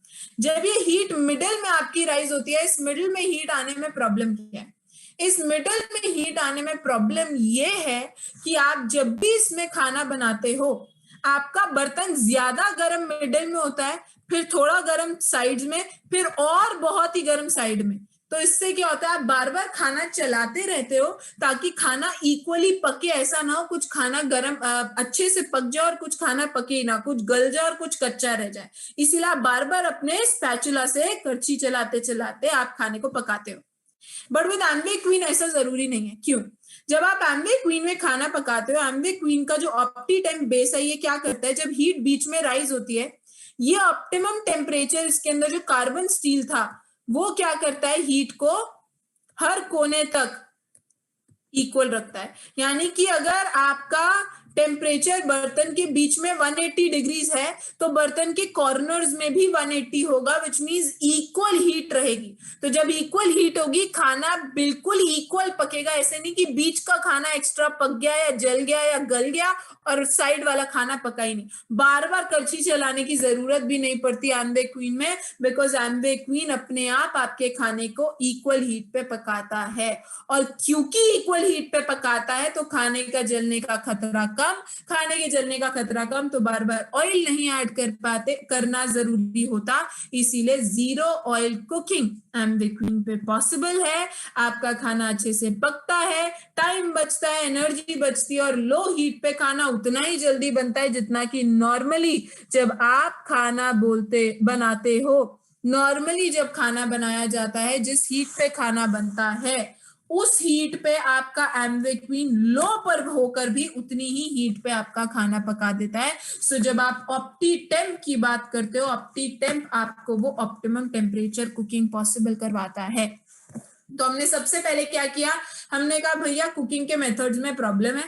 जब ये हीट मिडिल में आपकी राइज होती है, इस मिडिल में हीट आने में प्रॉब्लम क्या है? इस मिडल में हीट आने में प्रॉब्लम ये है कि आप जब भी इसमें खाना बनाते हो, आपका बर्तन ज्यादा गर्म मिडल में होता है, फिर थोड़ा गर्म साइड्स में, फिर और बहुत ही गर्म साइड में। तो इससे क्या होता है, आप बार बार खाना चलाते रहते हो ताकि खाना इक्वली पके। ऐसा ना हो कुछ खाना गर्म अच्छे से पक जाए और कुछ खाना पके ना, कुछ गल जाए और कुछ कच्चा रह जाए। इसीलिए आप बार बार अपने स्पैचुला से करछी चलाते चलाते आप खाने को पकाते हो। बट विद एम्वे क्वीन ऐसा जरूरी नहीं है। क्यों? जब आप एम्वे क्वीन में खाना पकाते हो, एम्वे क्वीन का जो ऑप्टीटेम बेस है, ये क्या करता है, जब हीट बीच में राइज होती है, ये ऑप्टिमम टेम्परेचर, इसके अंदर जो कार्बन स्टील था वो क्या करता है, हीट को हर कोने तक इक्वल रखता है। यानी कि अगर आपका टेम्परेचर बर्तन के बीच में 180 डिग्रीज है तो बर्तन के कॉर्नर्स में भी 180 होगा, विच मींस इक्वल हीट रहेगी। तो जब इक्वल हीट होगी खाना बिल्कुल इक्वल पकेगा। ऐसे नहीं कि बीच का खाना एक्स्ट्रा पक गया या जल गया या गल गया और साइड वाला खाना पका ही नहीं। बार बार कलछी चलाने की जरूरत भी नहीं पड़ती एम्वे क्वीन में, बिकॉज एम्वे क्वीन अपने आप आपके खाने को इक्वल हीट पे पकाता है। और क्योंकि इक्वल हीट पे पकाता है तो खाने का जलने का खतरा कम। खाने के जलने का खतरा कम तो बार बार ऑयल नहीं ऐड करना जरूरी होता। इसीलिए जीरो ऑयल कुकिंग एम्वे क्वीन पे पॉसिबल है। आपका खाना अच्छे से पकता है, टाइम बचता है, एनर्जी बचती है और लो हीट पे खाना उतना ही जल्दी बनता है जितना कि नॉर्मली जब आप खाना बनाते हो। नॉर्मली जब खाना बनाया जाता है, जिस हीट पे खाना बनता है उस हीट पे आपका एम्वे क्वीन लो पर होकर भी उतनी ही हीट पे आपका खाना पका देता है। सो जब आप ऑप्टीटेम्प की बात करते हो, ऑप्टीटेम्प आपको वो ऑप्टिमम टेम्परेचर कुकिंग पॉसिबल करवाता है। तो हमने सबसे पहले क्या किया, हमने कहा भैया कुकिंग के मेथड्स में प्रॉब्लम है,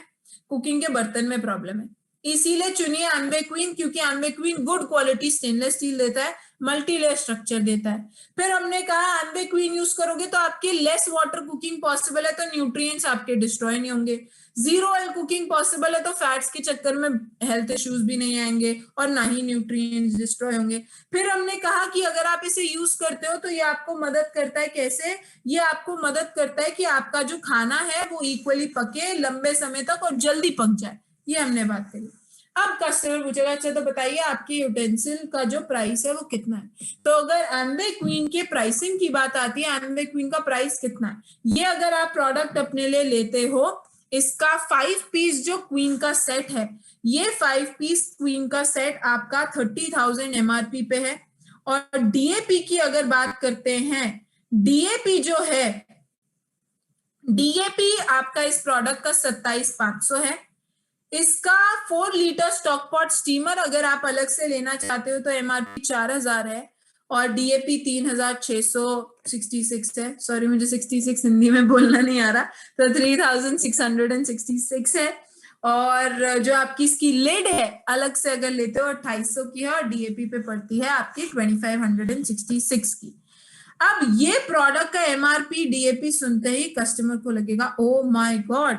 कुकिंग के बर्तन में प्रॉब्लम है, इसीलिए चुनिए एम्वे क्वीन, क्योंकि Amway Queen good quality stainless steel देता है, मल्टी लेयर स्ट्रक्चर देता है। फिर हमने कहा एम्वे क्वीन यूज करोगे तो आपके लेस वाटर कुकिंग पॉसिबल है, तो न्यूट्रिएंट्स आपके डिस्ट्रॉय नहीं होंगे। जीरो ऑयल कुकिंग पॉसिबल है तो फैट्स के चक्कर में हेल्थ इश्यूज भी नहीं आएंगे और ना ही न्यूट्रिएंट्स डिस्ट्रॉय होंगे। फिर हमने कहा कि अगर आप इसे यूज करते हो तो ये आपको मदद करता है, कैसे? ये आपको मदद करता है कि आपका जो खाना है वो इक्वली पके लंबे समय तक और जल्दी पक जाए। ये हमने बात करी। अब कस्टमर पूछेगा अच्छा तो बताइए आपके यूटेंसिल का जो प्राइस है वो कितना है? तो अगर एम्वे क्वीन के प्राइसिंग की बात आती है, एम्वे क्वीन का प्राइस कितना है, ये अगर आप प्रोडक्ट अपने लिए लेते हो, इसका 5 पीस जो क्वीन का सेट है, ये 5 पीस क्वीन का सेट आपका 30,000 MRP पे है। और डीएपी की अगर बात करते हैं, डीएपी जो है, डीएपी आपका इस प्रोडक्ट का 27,500 है। इसका 4 लीटर स्टॉक पॉट स्टीमर अगर आप अलग से लेना चाहते हो तो एमआरपी 4,000 है और डीएपी 3,666 है। सॉरी मुझे 66 हिंदी में बोलना नहीं आ रहा, तो 3,666 है। और जो आपकी इसकी लिड है अलग से अगर लेते हो 2,500 की है और डीएपी पे पड़ती है आपकी 2,566 की। अब ये प्रोडक्ट का एमआरपी डीएपी सुनते ही कस्टमर को लगेगा ओ माय गॉड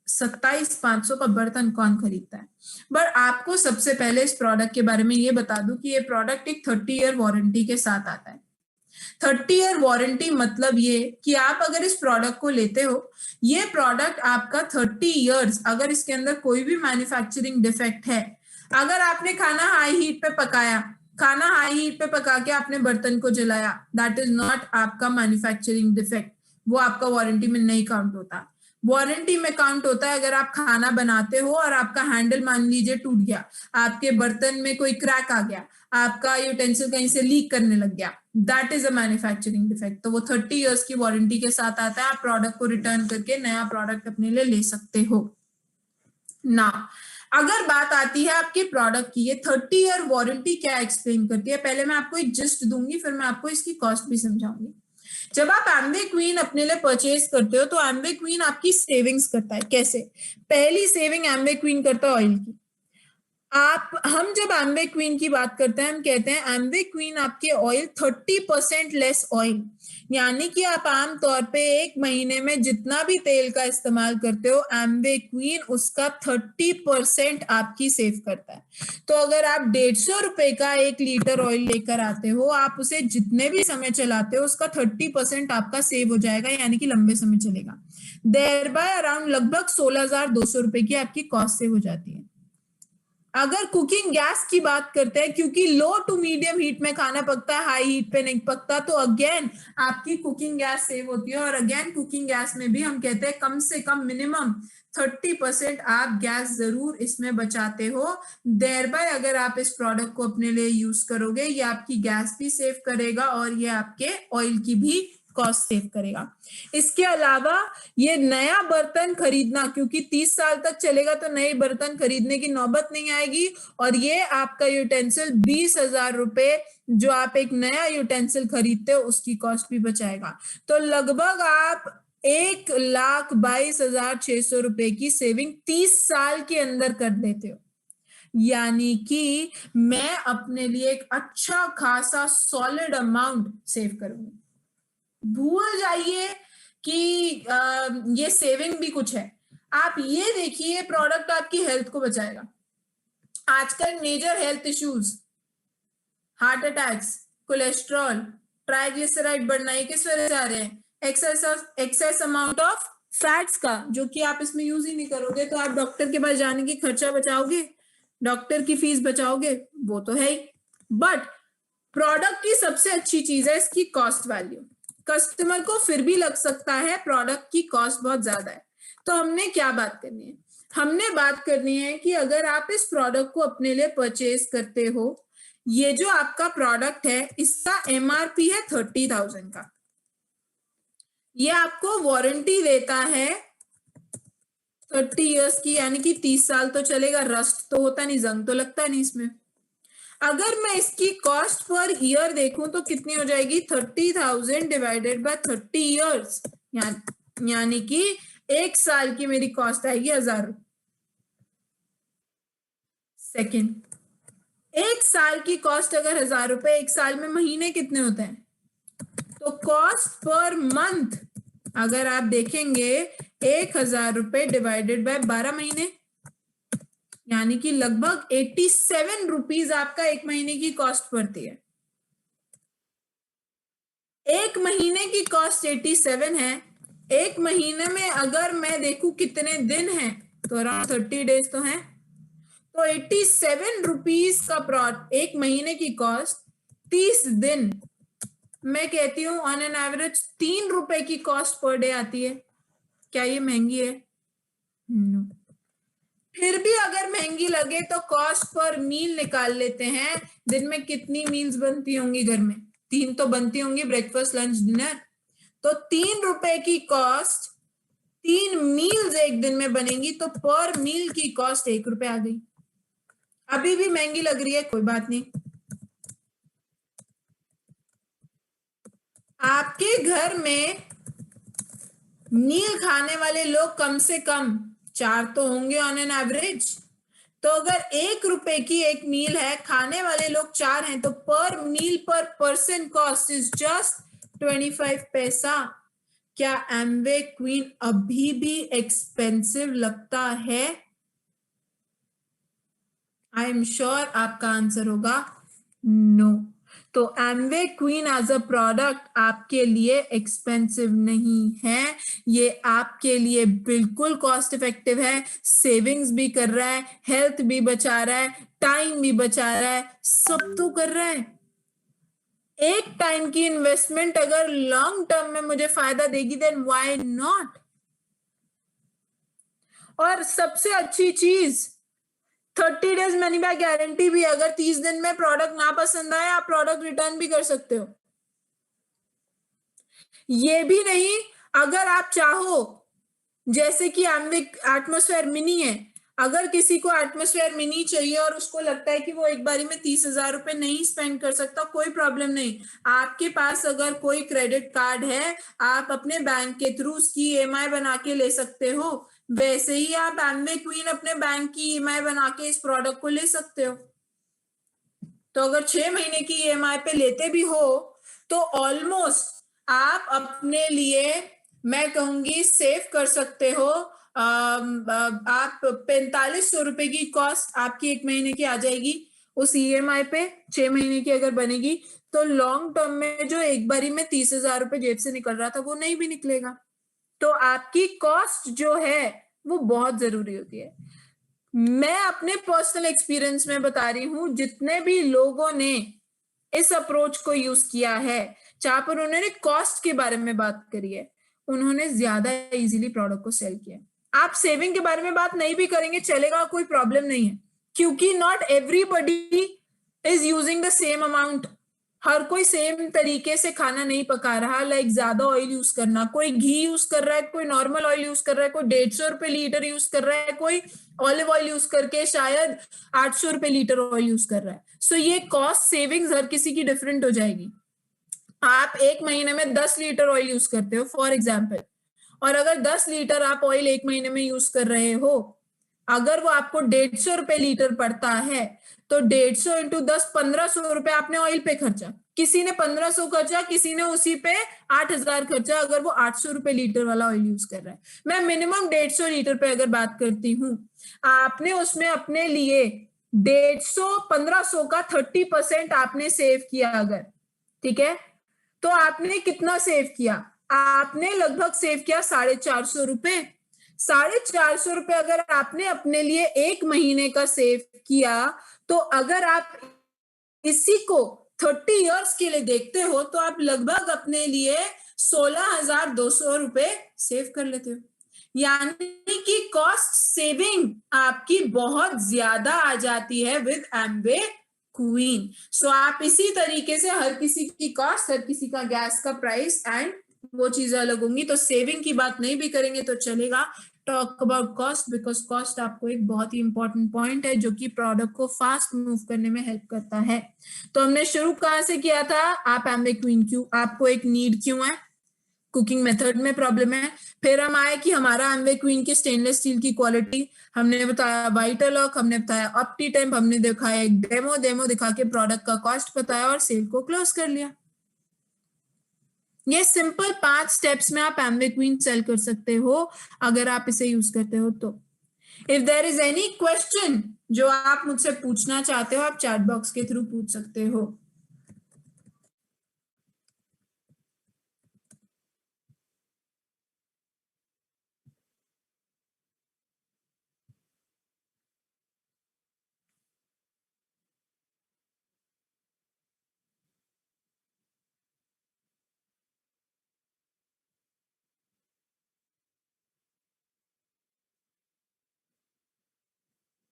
27,500 का बर्तन कौन खरीदता है। बट आपको सबसे पहले इस प्रोडक्ट के बारे में ये बता दूं कि ये प्रोडक्ट एक 30 ईयर वारंटी के साथ आता है। 30 ईयर वारंटी मतलब ये कि आप अगर इस प्रोडक्ट को लेते हो, ये प्रोडक्ट आपका 30 ईयर्स, अगर इसके अंदर कोई भी मैन्युफैक्चरिंग डिफेक्ट है, अगर आपने खाना हाई हीट पे पकाया, खाना हाई हीट पे पका के आपने बर्तन को जलाया, दैट इज नॉट आपका मैन्युफैक्चरिंग डिफेक्ट, वो आपका वारंटी में नहीं काउंट होता। वारंटी में काउंट होता है अगर आप खाना बनाते हो और आपका हैंडल मान लीजिए टूट गया, आपके बर्तन में कोई क्रैक आ गया, आपका यूटेंसिल कहीं से लीक करने लग गया, that is a manufacturing defect, तो वो 30 इयर्स की वारंटी के साथ आता है। आप प्रोडक्ट को रिटर्न करके नया प्रोडक्ट अपने लिए ले सकते हो ना। अगर बात आती है आपके प्रोडक्ट की, ये 30 ईयर वारंटी क्या एक्सप्लेन करती है, पहले मैं आपको एक जिस्ट दूंगी, फिर मैं आपको इसकी कॉस्ट भी समझाऊंगी। जब आप एमवे क्वीन अपने लिए परचेज करते हो तो एमवे क्वीन आपकी सेविंग्स करता है। कैसे? पहली सेविंग एमवे क्वीन करता है ऑयल की। हम जब एमवे क्वीन की बात करते हैं, हम कहते हैं एमवे क्वीन आपके ऑयल 30% लेस ऑयल, यानी कि आप आमतौर पे एक महीने में जितना भी तेल का इस्तेमाल करते हो, एमवे क्वीन उसका 30% आपकी सेव करता है। तो अगर आप 150 रुपए का 1 लीटर ऑयल लेकर आते हो, आप उसे जितने भी समय चलाते हो उसका 30% आपका सेव हो जाएगा, यानी कि लंबे समय चलेगा। देयर बाय अराउंड लगभग 16,200 रुपए की आपकी कॉस्ट सेव हो जाती है। अगर कुकिंग गैस की बात करते हैं, क्योंकि लो टू मीडियम हीट में खाना पकता है, हाई हीट पे नहीं पकता, तो अगेन आपकी कुकिंग गैस सेव होती है। और अगेन कुकिंग गैस में भी हम कहते हैं कम से कम मिनिमम 30% आप गैस जरूर इसमें बचाते हो। देयर बाय अगर आप इस प्रोडक्ट को अपने लिए यूज करोगे, ये आपकी गैस भी सेव करेगा और ये आपके ऑयल की भी कॉस्ट सेव करेगा। इसके अलावा ये नया बर्तन खरीदना, क्योंकि 30 साल तक चलेगा तो नए बर्तन खरीदने की नौबत नहीं आएगी, और ये आपका यूटेंसिल 20,000 रुपए जो आप एक नया यूटेंसिल खरीदते हो उसकी कॉस्ट भी बचाएगा। तो लगभग आप 1,22,600 रुपए की सेविंग 30 साल के अंदर कर देते हो, यानी कि मैं अपने लिए एक अच्छा खासा सॉलिड अमाउंट सेव करूंगी। भूल जाइए कि ये सेविंग भी कुछ है। आप ये देखिए प्रोडक्ट आपकी हेल्थ को बचाएगा। आजकल major health issues, heart attacks, cholesterol, triglyceride बढ़ना, ये किस वजह से आ रहे हैं? एक्सेस अमाउंट ऑफ फैट्स का, जो कि आप इसमें यूज ही नहीं करोगे, तो आप डॉक्टर के पास जाने की खर्चा बचाओगे, डॉक्टर की फीस बचाओगे, वो तो है ही। बट प्रोडक्ट की सबसे अच्छी चीज है इसकी कॉस्ट वैल्यू। कस्टमर को फिर भी लग सकता है प्रोडक्ट की कॉस्ट बहुत ज्यादा है, तो हमने क्या बात करनी है? हमने बात करनी है कि अगर आप इस प्रोडक्ट को अपने लिए परचेज करते हो, ये जो आपका प्रोडक्ट है इसका एमआरपी है 30,000 का, ये आपको वारंटी देता है 30 इयर्स की, यानी कि 30 साल तो चलेगा, रस्ट तो होता नहीं, जंग तो लगता नहीं इसमें। अगर मैं इसकी कॉस्ट पर ईयर देखूं तो कितनी हो जाएगी? 30,000 डिवाइडेड बाय 30 इयर्स, यानी कि एक साल की मेरी कॉस्ट आएगी 1,000 सेकेंड। एक साल की कॉस्ट अगर 1,000 रुपए, एक साल में महीने कितने होते हैं? तो कॉस्ट पर मंथ अगर आप देखेंगे 1,000 रुपए डिवाइडेड बाय 12 महीने, यानी कि लगभग 87 रुपीज आपका एक महीने की कॉस्ट पड़ती है। एक महीने की कॉस्ट 87 है। एक महीने में अगर मैं देखूं कितने दिन हैं, तो अराउंड 30 डेज तो हैं, तो 87 रुपीज का एक महीने की कॉस्ट 30 दिन, मैं कहती हूं ऑन एन एवरेज 3 रुपए की कॉस्ट पर डे आती है। क्या ये महंगी है? नो। फिर भी अगर महंगी लगे तो कॉस्ट पर मील निकाल लेते हैं। दिन में कितनी मील्स बनती होंगी घर में? 3 तो बनती होंगी, ब्रेकफास्ट लंच डिनर। तो 3 रुपए की कॉस्ट 3 मील्स एक दिन में बनेंगी, तो पर मील की कॉस्ट 1 रुपए आ गई। अभी भी महंगी लग रही है, कोई बात नहीं। आपके घर में मील खाने वाले लोग कम से कम 4 तो होंगे ऑन एन एवरेज। तो अगर 1 रुपए की एक मील है, खाने वाले लोग 4 हैं, तो पर मील पर पर्सन कॉस्ट इज जस्ट 25 पैसा। क्या एमवे क्वीन अभी भी एक्सपेंसिव लगता है? आई एम श्योर आपका आंसर होगा नो। तो Amway Queen as a product आपके लिए एक्सपेंसिव नहीं है, ये आपके लिए बिल्कुल कॉस्ट इफेक्टिव है, सेविंग्स भी कर रहा है, हेल्थ भी बचा रहा है, टाइम भी बचा रहा है, सब तो कर रहा है। एक टाइम की इन्वेस्टमेंट अगर लॉन्ग टर्म में मुझे फायदा देगी, देन व्हाई नॉट? और सबसे अच्छी चीज 30 डेज मनी बैक गारंटी भी। अगर 30 दिन में प्रोडक्ट ना पसंद आए आप प्रोडक्ट रिटर्न भी कर सकते हो। ये भी नहीं, अगर आप चाहो, जैसे कि एटमॉस्फेयर मिनी है, अगर किसी को एटमॉस्फेयर मिनी चाहिए और उसको लगता है कि वो एक बारी में 30,000 रुपए नहीं स्पेंड कर सकता, कोई प्रॉब्लम नहीं। आपके पास अगर कोई क्रेडिट कार्ड है, आप अपने बैंक के थ्रू उसकी EMI बना के ले सकते हो। वैसे ही आप एमवे क्वीन अपने बैंक की EMI बना के इस प्रोडक्ट को ले सकते हो। तो अगर 6 महीने की EMI पे लेते भी हो तो ऑलमोस्ट आप अपने लिए, मैं कहूंगी, सेव कर सकते हो। आप 4500 रुपए की कॉस्ट आपकी 1 महीने की आ जाएगी उस EMI पे। 6 महीने की अगर बनेगी तो लॉन्ग टर्म में जो एक बारी में 30,000 रुपए जेब से निकल रहा था वो नहीं भी निकलेगा। तो आपकी कॉस्ट जो है वो बहुत जरूरी होती है। मैं अपने पर्सनल एक्सपीरियंस में बता रही हूँ, जितने भी लोगों ने इस अप्रोच को यूज किया है, जहां पर उन्होंने कॉस्ट के बारे में बात करी है, उन्होंने ज्यादा इजीली प्रोडक्ट को सेल किया। आप सेविंग के बारे में बात नहीं भी करेंगे चलेगा, कोई प्रॉब्लम नहीं है, क्योंकि not everybody is using the same amount. हर कोई सेम तरीके से खाना नहीं पका रहा। लाइक ज्यादा ऑयल यूज करना, कोई घी यूज कर रहा है, कोई नॉर्मल ऑयल यूज कर रहा है, कोई 150 रुपए लीटर यूज कर रहा है, कोई ऑलिव ऑयल यूज करके शायद 800 रुपए लीटर ऑयल यूज कर रहा है। सो ये कॉस्ट सेविंग्स हर किसी की डिफरेंट हो जाएगी। आप एक महीने में 10 लीटर ऑयल यूज करते हो फॉर एग्जाम्पल, और अगर 10 लीटर आप ऑयल एक महीने में यूज कर रहे हो, अगर वो आपको 150 रुपए लीटर पड़ता है तो 150 इंटू 10 1500 रुपए आपने ऑयल पे खर्चा। किसी ने 1500 खर्चा, किसी ने उसी पे 8000 खर्चा, अगर वो 800 रुपए लीटर वाला ऑयल यूज कर रहा है। मैं मिनिमम 150 लीटर पे अगर बात करती हूँ, आपने उसमें अपने लिए 150 1500 का 30% आपने सेव किया अगर, ठीक है, तो आपने कितना सेव किया? आपने लगभग सेव किया 450 रुपए। 450 रुपए अगर आपने अपने लिए एक महीने का सेव किया, तो अगर आप इसी को 30 इयर्स के लिए देखते हो तो आप लगभग अपने लिए 16,200 रुपए सेव कर लेते हो। यानी कि कॉस्ट सेविंग आपकी बहुत ज्यादा आ जाती है विद एमवे क्वीन। सो आप इसी तरीके से, हर किसी की कॉस्ट, हर किसी का गैस का प्राइस एंड वो चीजें अलग होंगी, तो सेविंग की बात नहीं भी करेंगे तो चलेगा। Talk about cost, because cost आपको एक बहुत ही इंपॉर्टेंट पॉइंट है जो कि प्रोडक्ट को फास्ट मूव करने में हेल्प करता है। तो हमने शुरू कहां से किया था? आप एमवे क्वीन क्यों, आपको एक नीड क्यों है, कुकिंग मेथड में प्रॉब्लम है। फिर हम आए कि हमारा एमवे क्वीन की स्टेनलेस स्टील की क्वालिटी, हमने बताया वाइटालॉक, हमने बताया ऑप्टीटेम्प, हमने दिखाया एक डेमो दिखा के प्रोडक्ट का कॉस्ट बताया और सेल को क्लोज कर लिया। ये सिंपल 5 स्टेप्स में आप एमवे क्वीन सेल कर सकते हो अगर आप इसे यूज करते हो तो। If there is any question जो आप मुझसे पूछना चाहते हो, आप चैट बॉक्स के थ्रू पूछ सकते हो।